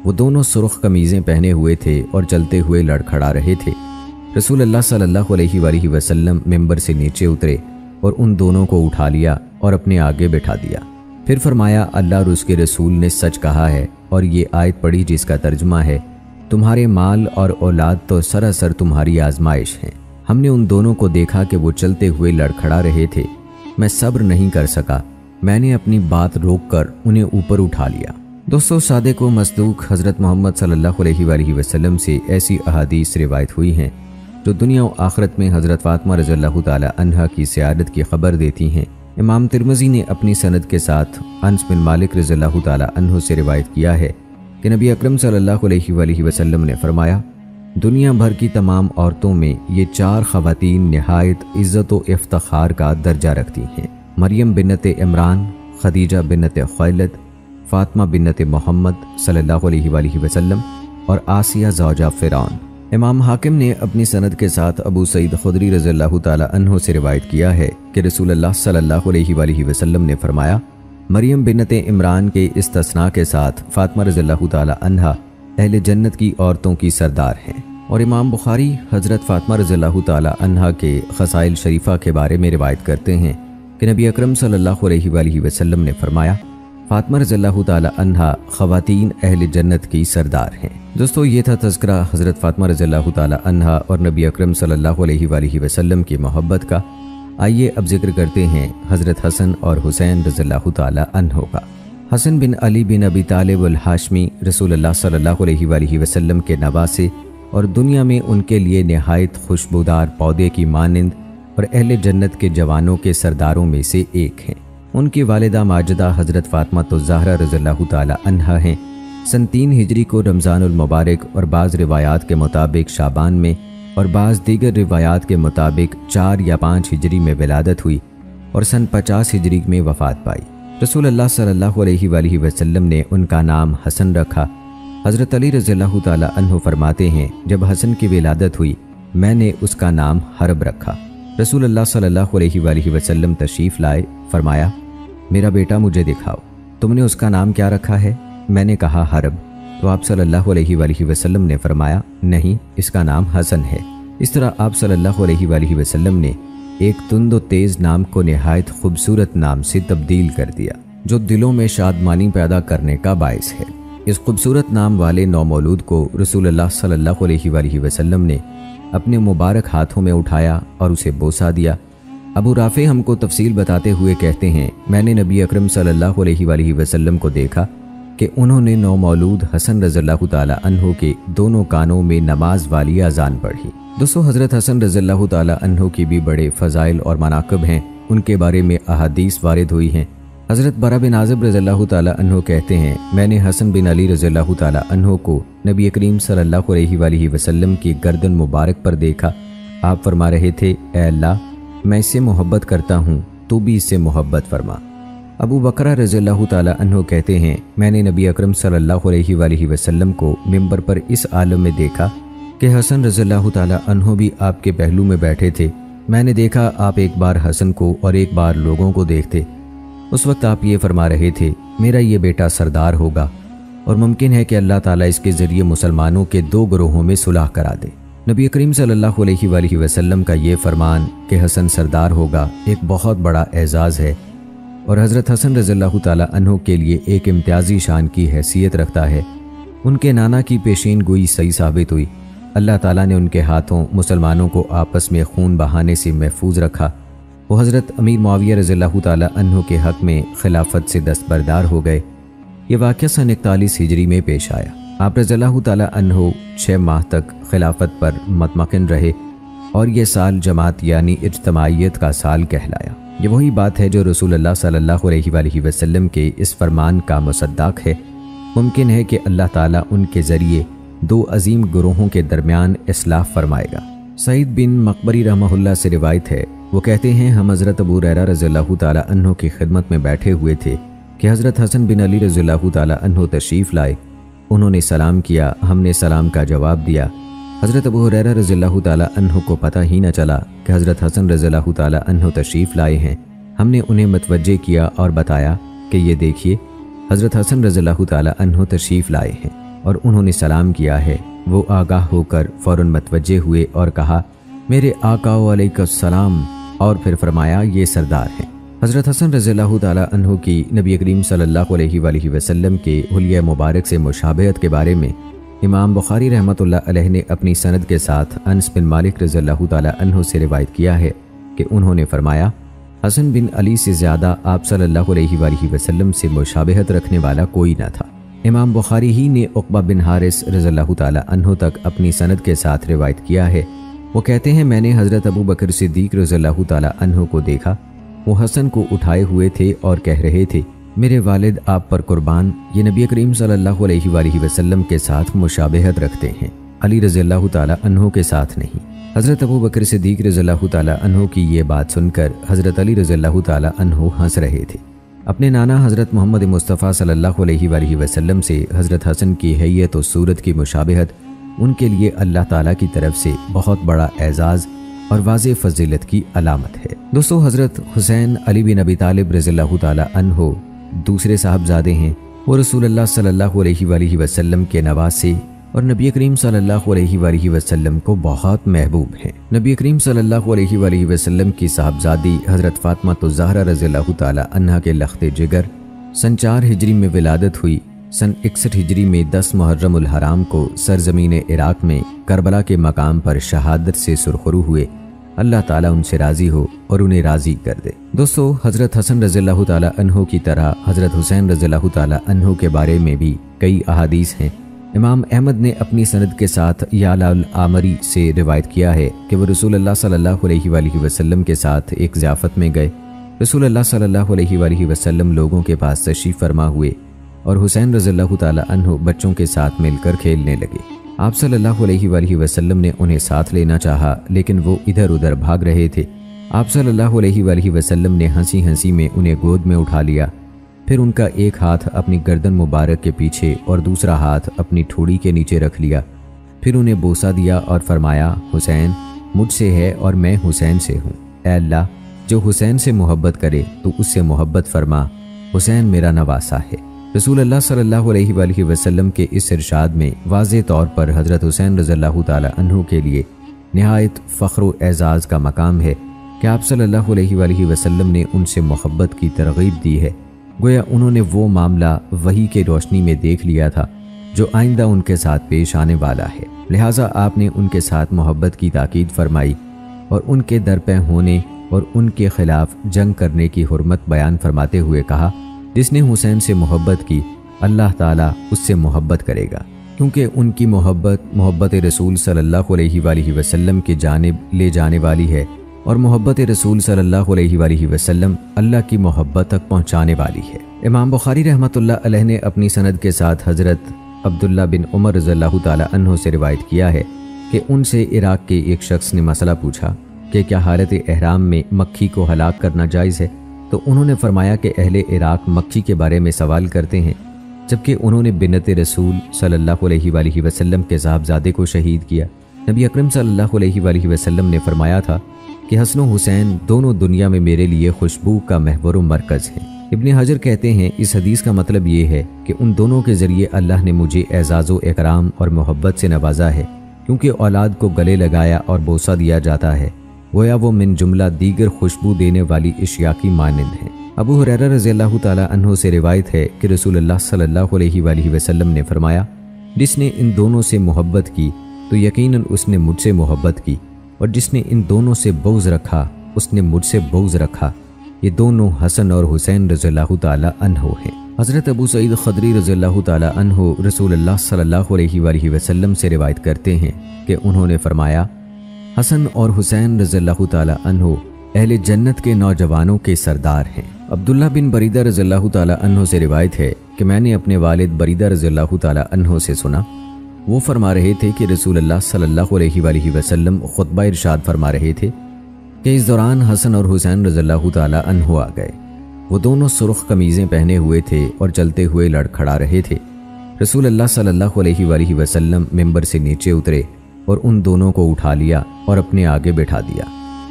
وہ دونوں سرخ قمیضیں پہنے ہوئے تھے اور چلتے ہوئے لڑکھڑا رہے تھے۔ رسول اللہ صلی اللہ علیہ وآلہ وسلم ممبر سے نیچے اترے اور ان دونوں کو اٹھا لیا اور اپنے آگے بٹھا دیا، پھر فرمایا، اللہ اور اس کے رسول نے سچ کہا ہے، اور یہ آیت پڑھی جس کا ترجمہ ہے، تمہارے مال اور اولاد تو سراسر تمہاری آزمائش ہیں۔ ہم نے ان دونوں کو دیکھا کہ وہ چلتے ہوئے لڑکھڑا رہے تھے، میں صبر نہیں کر سکا، میں نے اپنی بات روک کر انہیں اوپر اٹھا لیا۔ दोस्तों, सादिक व मसदूक हज़रत मोहम्मद सल्लल्लाहु अलैहि वसल्लम से ऐसी अहादीस रिवायत हुई हैं जो दुनिया और आखिरत में हज़रत फ़ातिमा रज़ियल्लाहु ताला अन्हा की सियादत की खबर देती हैं। इमाम तिरमिज़ी ने अपनी सनद के साथ अनस बिन मालिक रज़ियल्लाहु ताला अन्हु से रिवायत किया है कि नबी अकरम सल्लल्लाहु अलैहि वसल्लम ने फरमाया, दुनिया भर की तमाम औरतों में ये 4 ख़वातीन नहायत इज़्ज़त व इफ्तिखार का दर्जा रखती हैं। मरियम बिन्नत इमरान, खदीजा बिन्नत खुवैलिद, फ़ातिमा बिन्नत मोहम्मद सल्लल्लाहु अलैहि वसल्लम और आसिया ज़ौजा फ़िरौन। इमाम हाकिम ने अपनी सनद के साथ अबू सईद खुदरी रज़ियल्लाहु ताला अन्हु से रिवायत किया है कि रसूलुल्लाह सल्लल्लाहु अलैहि वसल्लम ने फरमाया, मरियम बिन्नत इमरान के इस्तिस्ना के साथ फ़ातिमा रज़ियल्लाहु ताला अन्हा अहले जन्नत की औरतों की सरदार हैं। और इमाम बुखारी हज़रत फ़ातिमा रज़ियल्लाहु ताला अन्हा के ख़साइल शरीफ़ा के बारे में रिवायत करते हैं कि नबी अकरम सल्लल्लाहु अलैहि वसल्लम ने फरमाया, फ़ातिमा रज़ियल्लाहु ताला अन्हा ख़वातीन अहले जन्नत की सरदार हैं। दोस्तों, ये था तज़किरा हज़रत फ़ातिमा रज़ियल्लाहु ताला अन्हा और नबी अकरम सल्लल्लाहु अलैहि वसल्लम की मोहब्बत का। आइए अब जिक्र करते हैं हज़रत हसन और हुसैन रज़ियल्लाहु ताला अन्हो का। हसन बिन अली बिन अबी तालिब अल हाशमी रसूलुल्लाह सल्लल्लाहु अलैहि वसल्लम के नवासे और दुनिया में उनके लिए नहायत खुशबूदार पौधे की मानंद और अहले जन्नत के जवानों के सरदारों में से एक हैं। उनकी वालिदा माजिदा हज़रत फ़ातिमा तो ज़हरा रज़ियल्लाहु ताला अन्हा हैं। सन 3 हिजरी को रमज़ानुल मुबारक और बाज़ रिवायात के मुताबिक शाबान में और बाज़ दीगर रिवायात के मुताबिक 4 या 5 हिजरी में विलादत हुई और सन 50 हिजरी में वफ़ात पाई। रसूलुल्लाह सल्लल्लाहु अलैहि वसल्लम ने उनका नाम हसन रखा। हज़रत अली रज़ियल्लाहु ताला अन्हु फरमाते हैं, जब हसन की विलादत हुई मैंने उसका नाम हरब रखा। रसूलुल्लाह सल्लल्लाहु अलैहि वसल्लम तशरीफ़ लाए, फरमाया, मेरा बेटा मुझे दिखाओ, तुमने उसका नाम क्या रखा है? मैंने कहा हरब। तो आप सल्लल्लाहु अलैहि वसल्लम ने फरमाया, नहीं, इसका नाम हसन है। इस तरह आप सल्लल्लाहु अलैहि वसल्लम ने एक तुंद व तेज़ नाम को नहायत खूबसूरत नाम से तब्दील कर दिया जो दिलों में शादमानी पैदा करने का बायस है। इस खूबसूरत नाम वाले नौमौलूद को रसूलुल्लाह सल्लल्लाहु अलैहि वसल्लम ने अपने मुबारक हाथों में उठाया और उसे बोसा दिया। अबू राफ़े हमको तफसील बताते हुए कहते हैं, मैंने नबी अकरम सल्लल्लाहु अलैहि वसल्लम को देखा कि उन्होंने नौमौलूद हसन रज़ियल्लाहु ताला अन्हु के दोनों कानों में नमाज वाली अजान पढ़ी। दोस्तों, हज़रत हसन रज़ियल्लाहु ताला अन्हु की भी बड़े फ़ज़ाइल और मनाक़िब हैं। उनके बारे में अहादीस वारिद हुई हैं। हज़रत बरा बिन आज़िब रज़ियल्लाहु ताला अन्हु कहते हैं, मैंने हसन बिन अली रज़ियल्लाहु ताला अन्हु को नबी करीम सल्लल्लाहु अलैहि वसल्लम की गर्दन मुबारक पर देखा। आप फरमा रहे थे, ए अल्लाह, मैं इससे मोहब्बत करता हूँ, तू भी इससे मोहब्बत फरमा। अबू बकरा रज़ियल्लाहु ताला अन्हु कहते हैं, मैंने नबी अकरम सल्लल्लाहु अलैहि वसल्लम को मिंबर पर इस आलम में देखा कि हसन रज़ियल्लाहु ताला अन्हु भी आपके पहलू में बैठे थे। मैंने देखा आप एक बार हसन को और एक बार लोगों को देखते। उस वक्त आप ये फरमा रहे थे, मेरा ये बेटा सरदार होगा और मुमकिन है कि अल्लाह ताला इसके ज़रिए मुसलमानों के 2 ग्रोहों में सुलह करा दे। नबी करीम सल्लल्लाहु अलैहि वसल्लम का ये फरमान कि हसन सरदार होगा एक बहुत बड़ा एजाज़ है और हज़रत हसन रज़ियल्लाहु ताला अन्हु के लिए एक इम्तियाज़ी शान की हैसियत रखता है। उनके नाना की पेशीन गोई सही साबित हुई। अल्लाह ताला ने उनके हाथों मुसलमानों को आपस में खून बहाने से महफूज रखा। वो हज़रत अमीर मुआविया रज़ियल्लाहु ताला अन्हु के हक़ में खिलाफत से दस्तबरदार हो गए। ये वाक़या सन 41 हिजरी में पेश आया। आप रज़ियल्लाहु ताला अन्हु 6 माह तक खिलाफत पर मतमकिन रहे और ये साल जमात यानी इज्तमाइयत का साल कहलाया। ये वही बात है जो रसूलुल्लाह सल्लल्लाहु अलैहि वसल्लम के इस फरमान का मुसद्दक़ है। मुमकिन है कि अल्लाह ताला उनके ज़रिए 2 अजीम गुरोहों के दरमियान इस्लाह फरमाएगा। सईद बिन मकबरी रहमहुल्लाह से रिवायत है, वो कहते हैं, हम हज़रत अबू हुरैरा रज़ियल्लाहु ताला अन्हु की खिदमत में बैठे हुए थे कि हज़रत हसन बिन अली रज़ियल्लाहु ताला अन्हु तशरीफ़ लाए। उन्होंने सलाम किया, हमने सलाम का जवाब दिया। हज़रत अबू हुरैरा रज़ियल्लाहु ताला अन्हु को पता ही न चला कि हज़रत हसन रज़ियल्लाहु ताला अन्हु तशरीफ़ लाए हैं। हमने उन्हें मतवज्जे किया और बताया कि ये देखिए, हज़रत हसन रज़ियल्लाहु ताला अन्हु तशरीफ़ लाए हैं और उन्होंने सलाम किया है। वो आगाह होकर फ़ौरन मतवज्जे हुए और कहा, मेरे आका व अलैकुस्सलाम, और फिर फरमाया, ये सरदार हैं। हज़रत हसन रज़ियल्लाहु ताला अन्हु की नबी करीम सल्लल्लाहु अलैहि वसल्लम के हुलिया मुबारक से मुशाबहत के बारे में इमाम बुखारी रहमतुल्लाह अलैह ने अपनी सनद के साथ अनस बिन मालिक रज़ियल्लाहु ताला अन्हु से रिवायत किया है कि उन्होंने फरमाया, हसन बिन अली से ज़्यादा आप सल्लल्लाहु अलैहि वसल्लम से मुशाबहत रखने वाला कोई न था। امام بخاری ہی نے عقبہ بن حارث رضی اللہ تعالی عنہ تک اپنی سند کے ساتھ روایت کیا ہے۔ وہ کہتے ہیں میں نے حضرت ابو بکر صدیق رضی اللہ تعالی عنہ کو دیکھا، وہ حسن کو اٹھائے ہوئے تھے اور کہہ رہے تھے میرے والد آپ پر قربان، یہ نبی کریم صلی اللہ علیہ وآلہ وسلم کے ساتھ مشابہت رکھتے ہیں، علی رضی اللہ تعالی عنہ کے ساتھ نہیں۔ حضرت ابو بکر صدیق رضی اللہ تعالی عنہ کی یہ بات سن کر حضرت علی رضی اللہ تعالی عنہ ہنس رہے تھے۔ اپنے نانا حضرت محمد مصطفیٰ صلی اللہ علیہ وآلہ وسلم سے حضرت حسن کی حیت و صورت کی مشابہت ان کے لیے اللہ تعالیٰ کی طرف سے بہت بڑا اعزاز اور واضح فضیلت کی علامت ہے۔ دوستو، حضرت حسین علی بن ابی طالب رضی اللہ تعالی عنہ دوسرے صاحبزادے ہیں۔ وہ رسول اللہ صلی اللہ علیہ وآلہ وسلم کے نواسے اور نبی کریم صلی اللہ علیہ وآلہ وسلم کو بہت محبوب ہیں۔ نبی کریم صلی اللہ علیہ وآلہ وسلم کی صاحبزادی حضرت فاطمہ الزہرا رضی اللہ تعالی عنہا کے لخت جگر سن 4 ہجری میں ولادت ہوئی۔ سن 61 ہجری میں 10 محرم الحرام کو سرزمین عراق میں کربلا کے مقام پر شہادت سے سرخرو ہوئے۔ اللہ تعالیٰ ان سے راضی ہو اور انہیں راضی کر دے۔ دوستو، حضرت حسن رضی اللہ تعالی عنہ کی طرح حضرت حسین رضی اللہ تعالی عنہ کے بارے میں بھی کئی احادیث ہیں۔ امام احمد نے اپنی سند کے ساتھ یعلا العامری سے روایت کیا ہے کہ وہ رسول اللہ صلی اللہ علیہ وآلہ وسلم کے ساتھ ایک ضیافت میں گئے۔ رسول اللہ صلی اللہ علیہ وآلہ وسلم لوگوں کے پاس تشریف فرما ہوئے اور حسین رضی اللہ تعالی عنہ بچوں کے ساتھ مل کر کھیلنے لگے۔ آپ صلی اللہ علیہ وآلہ وسلم نے انہیں ساتھ لینا چاہا لیکن وہ ادھر ادھر بھاگ رہے تھے۔ آپ صلی اللہ علیہ وآلہ وسلم نے ہنسی ہنسی میں انہیں گود میں اٹھا لیا، پھر ان کا ایک ہاتھ اپنی گردن مبارک کے پیچھے اور دوسرا ہاتھ اپنی ٹھوڑی کے نیچے رکھ لیا، پھر انہیں بوسہ دیا اور فرمایا حسین مجھ سے ہے اور میں حسین سے ہوں، اے اللہ جو حسین سے محبت کرے تو اس سے محبت فرما، حسین میرا نواسہ ہے۔ رسول اللہ صلی اللہ علیہ وآلہ وسلم کے اس ارشاد میں واضح طور پر حضرت حسین رضی اللہ تعالی عنہ کے لیے نہایت فخر و اعزاز کا مقام ہے کہ آپ صلی اللہ علیہ وآلہ وسلم نے ان سے محبت کی ترغیب دی ہے۔ گویا انہوں نے وہ معاملہ وحی کے روشنی میں دیکھ لیا تھا جو آئندہ ان کے ساتھ پیش آنے والا ہے، لہٰذا آپ نے ان کے ساتھ محبت کی تاکید فرمائی اور ان کے درپے ہونے اور ان کے خلاف جنگ کرنے کی حرمت بیان فرماتے ہوئے کہا جس نے حسین سے محبت کی اللہ تعالیٰ اس سے محبت کرے گا، کیونکہ ان کی محبت رسول صلی اللہ علیہ وآلہ وسلم کی جانب لے جانے والی ہے اور محبت رسول صلی اللہ علیہ وآلہ وسلم اللہ کی محبت تک پہنچانے والی ہے۔ امام بخاری رحمۃ اللہ علیہ نے اپنی سند کے ساتھ حضرت عبداللہ بن عمر رضی اللہ تعالی عنہ سے روایت کیا ہے کہ ان سے عراق کے ایک شخص نے مسئلہ پوچھا کہ کیا حالت احرام میں مکھی کو ہلاک کرنا جائز ہے، تو انہوں نے فرمایا کہ اہل عراق مکھی کے بارے میں سوال کرتے ہیں، جبکہ انہوں نے بنت رسول صلی اللہ علیہ وآلہ وسلم کے صاحبزادے کو شہید کیا۔ نبی اکرم صلی اللہ علیہ وآلہ وسلم نے فرمایا تھا کہ حسن و حسین دونوں دنیا میں میرے لیے خوشبو کا محور و مرکز ہیں۔ ابن حجر کہتے ہیں اس حدیث کا مطلب یہ ہے کہ ان دونوں کے ذریعے اللہ نے مجھے اعزاز و اکرام اور محبت سے نوازا ہے، کیونکہ اولاد کو گلے لگایا اور بوسہ دیا جاتا ہے، گویا وہ من جملہ دیگر خوشبو دینے والی اشیاء کی مانند ہیں۔ ابو ہریرہ رضی اللہ تعالی عنہ سے روایت ہے کہ رسول اللہ صلی اللہ علیہ وآلہ وسلم نے فرمایا جس نے ان دونوں سے محبت کی تو یقیناً اس نے مجھ سے محبت کی، اور جس نے ان دونوں سے بغض رکھا اس نے مجھ سے بغض رکھا، یہ دونوں حسن اور حسین رضی اللہ تعالی عنہ ہیں۔ حضرت ابو سعید خدری رضی اللہ تعالی عنہ رسول اللہ صلی اللہ علیہ وآلہ وسلم سے روایت کرتے ہیں کہ انہوں نے فرمایا حسن اور حسین رضی اللہ تعالی عنہ اہل جنت کے نوجوانوں کے سردار ہیں۔ عبداللہ بن بریدہ رضی اللہ تعالی عنہ سے روایت ہے کہ میں نے اپنے والد بریدہ رضی اللہ تعالی عنہ سے سنا، وہ فرما رہے تھے کہ رسول اللہ صلی اللہ علیہ وآلہ وسلم خطبہ ارشاد فرما رہے تھے کہ اس دوران حسن اور حسین رضی اللہ تعالی عنہ آ گئے۔ وہ دونوں سرخ قمیضیں پہنے ہوئے تھے اور چلتے ہوئے لڑکھڑا رہے تھے۔ رسول اللہ صلی اللہ علیہ وآلہ وسلم ممبر سے نیچے اترے اور ان دونوں کو اٹھا لیا اور اپنے آگے بٹھا دیا،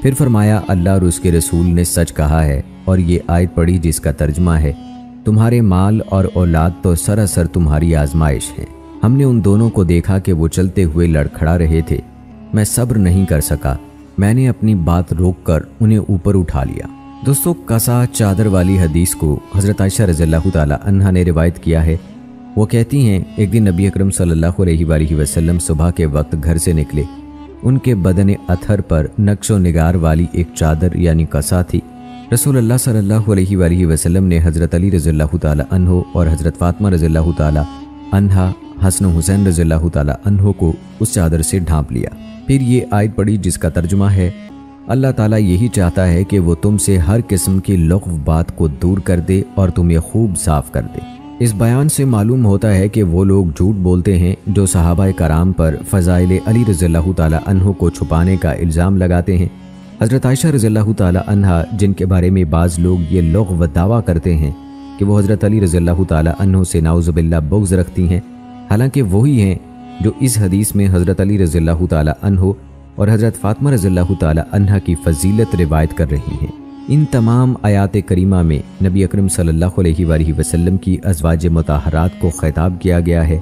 پھر فرمایا اللہ اور اس کے رسول نے سچ کہا ہے، اور یہ آیت پڑھی جس کا ترجمہ ہے تمہارے مال اور اولاد تو سراسر تمہاری آزمائش ہیں۔ ہم نے ان دونوں کو دیکھا کہ وہ چلتے ہوئے لڑکھڑا رہے تھے، میں صبر نہیں کر سکا، میں نے اپنی بات روک کر انہیں اوپر اٹھا لیا۔ دوستو، کسا چادر والی حدیث کو حضرت عائشہ رضی اللہ تعالی عنہا نے روایت کیا ہے۔ وہ کہتی ہیں ایک دن نبی اکرم صلی اللہ علیہ وآلہ وسلم صبح کے وقت گھر سے نکلے، ان کے بدن اطہر پر نقش و نگار والی ایک چادر یعنی کسا تھی۔ رسول اللہ صلی اللہ علیہ وآلہ وسلم نے حضرت علی رضی اللہ تعالی عنہ اور حضرت فاطمہ رضی اللہ تعالی अन्हा हसन हुसैन रज़ियल्लाहु ताला अन्हो को उस चादर से ढांप लिया। फिर ये आयत पढ़ी जिसका तर्जुमा है, अल्लाह ताला यही चाहता है कि वो तुमसे हर किस्म की लग़्व बात को दूर कर दे और तुम्हें खूब साफ कर दे। इस बयान से मालूम होता है कि वो लोग झूठ बोलते हैं जो सहाबाए कराम पर फ़ज़ाइल अली रज़ियल्लाहु ताला अन्हो को छुपाने का इल्ज़ाम लगाते हैं। हज़रत आयशा रज़ियल्लाहु ताला अन्हा, जिनके बारे में बाज़ लोग ये लग़्व दावा करते हैं कि वो हज़रत अली रज़ियल्लाहु ताला अन्हो से नाउज़ुबिल्लाह बुग़्ज़ रखती हैं, हालांकि वही हैं जो इस हदीस में हज़रत अली रज़ियल्लाहु ताला अन्हो और हज़रत फ़ातिमा रज़ियल्लाहु ताला अन्हा की फ़जीलत रिवायत कर रही हैं। इन तमाम आयात करीमा में नबी अकरम सल्लल्लाहु अलैहि वसल्लम की अज़वाज मुताहरात को ख़िताब किया गया है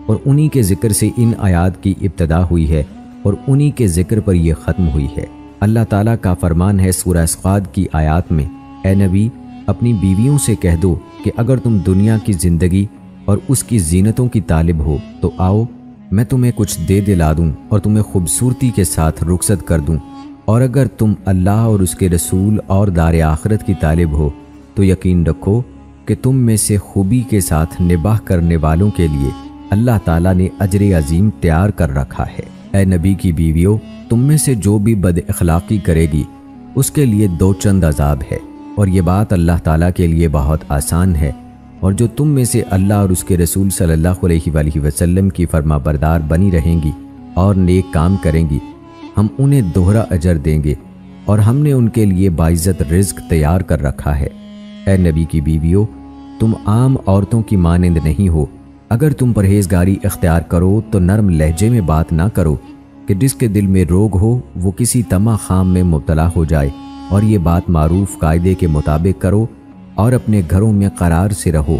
और उन्हीं के ज़िक्र से इन आयात की इब्तिदा हुई है और उन्हीं के ज़िक्र पर यह ख़त्म हुई है। अल्लाह ताला का फरमान है सूरह सक़ाद की आयात में, ए नबी अपनी बीवियों से कह दो कि अगर तुम दुनिया की ज़िंदगी और उसकी ज़ीनतों की तालिब हो तो आओ, मैं तुम्हें कुछ दे दिला दूँ और तुम्हें खूबसूरती के साथ रुखसत कर दूँ, और अगर तुम अल्लाह और उसके रसूल और दार आखिरत की तालिब हो तो यकीन रखो कि तुम में से खूबी के साथ निबाह करने वालों के लिए अल्लाह ताला ने अजर अजीम तैयार कर रखा है। ए नबी की बीवियों, तुम में से जो भी बद अखलाक़ी करेगी उसके लिए दो चंद अजाब है, और ये बात अल्लाह ताला के लिए बहुत आसान है, और जो तुम में से अल्लाह और उसके रसूल सल्लल्लाहु अलैहि वसल्लम की फरमा बरदार बनी रहेंगी और नेक काम करेंगी, हम उन्हें दोहरा अजर देंगे और हमने उनके लिए बाइज़्ज़त रिज़्क तैयार कर रखा है। ए नबी की बीवियों, तुम आम औरतों की मानंद नहीं हो। अगर तुम परहेजगारी इख्तियार करो तो नरम लहजे में बात ना करो कि जिसके दिल में रोग हो वो किसी तमा खाम में मुब्तला हो जाए, और ये बात मारूफ कायदे के मुताबिक करो और अपने घरों में करार से रहो,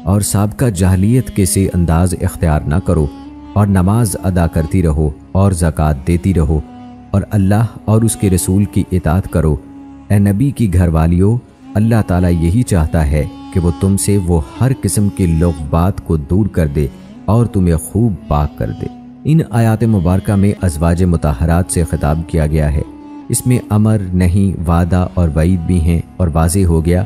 और साबका जाहलियत के से अंदाज इख्तियार ना करो, और नमाज अदा करती रहो और ज़कात देती रहो, और अल्लाह और उसके रसूल की इताअत करो। ए नबी की घरवालियों, अल्लाह ताला यही चाहता है कि वो तुमसे वो हर किस्म की लग़्वात को दूर कर दे और तुम्हें खूब पाक कर दे। इन आयात मुबारका में अज़वाज मुताहरात से खिताब किया गया है। इसमें अमर, नहीं, वादा और वईद भी हैं, और वाज़ेह हो गया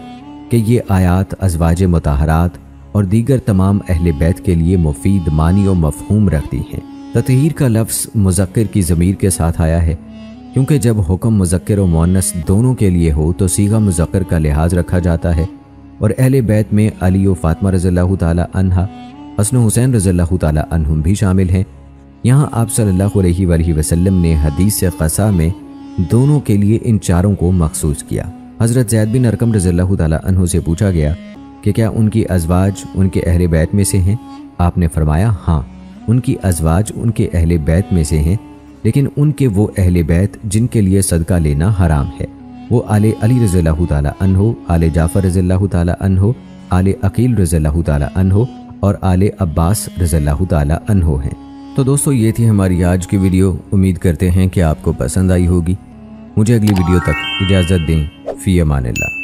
कि ये आयात अज़वाज मुताहरात और दीगर तमाम अहले बैत के लिए मुफीद मानी और मफ़हूम रखती हैं। ततहीर का लफ्ज़ मुज़क्कर की ज़मीर के साथ आया है, क्योंकि जब हुक्म मुज़क्कर और मुअन्नस दोनों के लिए हो तो सीगा मुज़क्कर का लिहाज रखा जाता है, और अहले बैत में अली और फ़ातिमा रज़ियल्लाहु ताला अन्हा, हसन हुसैन रज़ियल्लाहु ताला अन्हुम भी शामिल हैं। यहाँ आप सल्लल्लाहु अलैहि वसल्लम ने हदीस क़सा में दोनों के लिए इन चारों को मखसूस किया। हज़रत ज़ैद बिन अरकम रज़ियल्लाहु ताला अन्हु से पूछा गया कि क्या उनकी अज़वाज उनके अहले बैत में से हैं? आपने फरमाया हाँ, उनकी अज़वाज उनके अहले बैत में से हैं, लेकिन उनके वो अहले बैत जिनके लिए सदका लेना हराम है वो आले अली रज़ियल्लाहु ताला अन्हु, आले जाफ़र रज़ियल्लाहु ताला अन्हु, आले अकील रज़ियल्लाहु ताला अन्हु और आले अब्बास रज़ियल्लाहु ताला अन्हु हैं। तो दोस्तों, ये थी हमारी आज की वीडियो। उम्मीद करते हैं कि आपको पसंद आई होगी। मुझे अगली वीडियो तक इजाज़त दें। फ़ी अमानिल्लाह।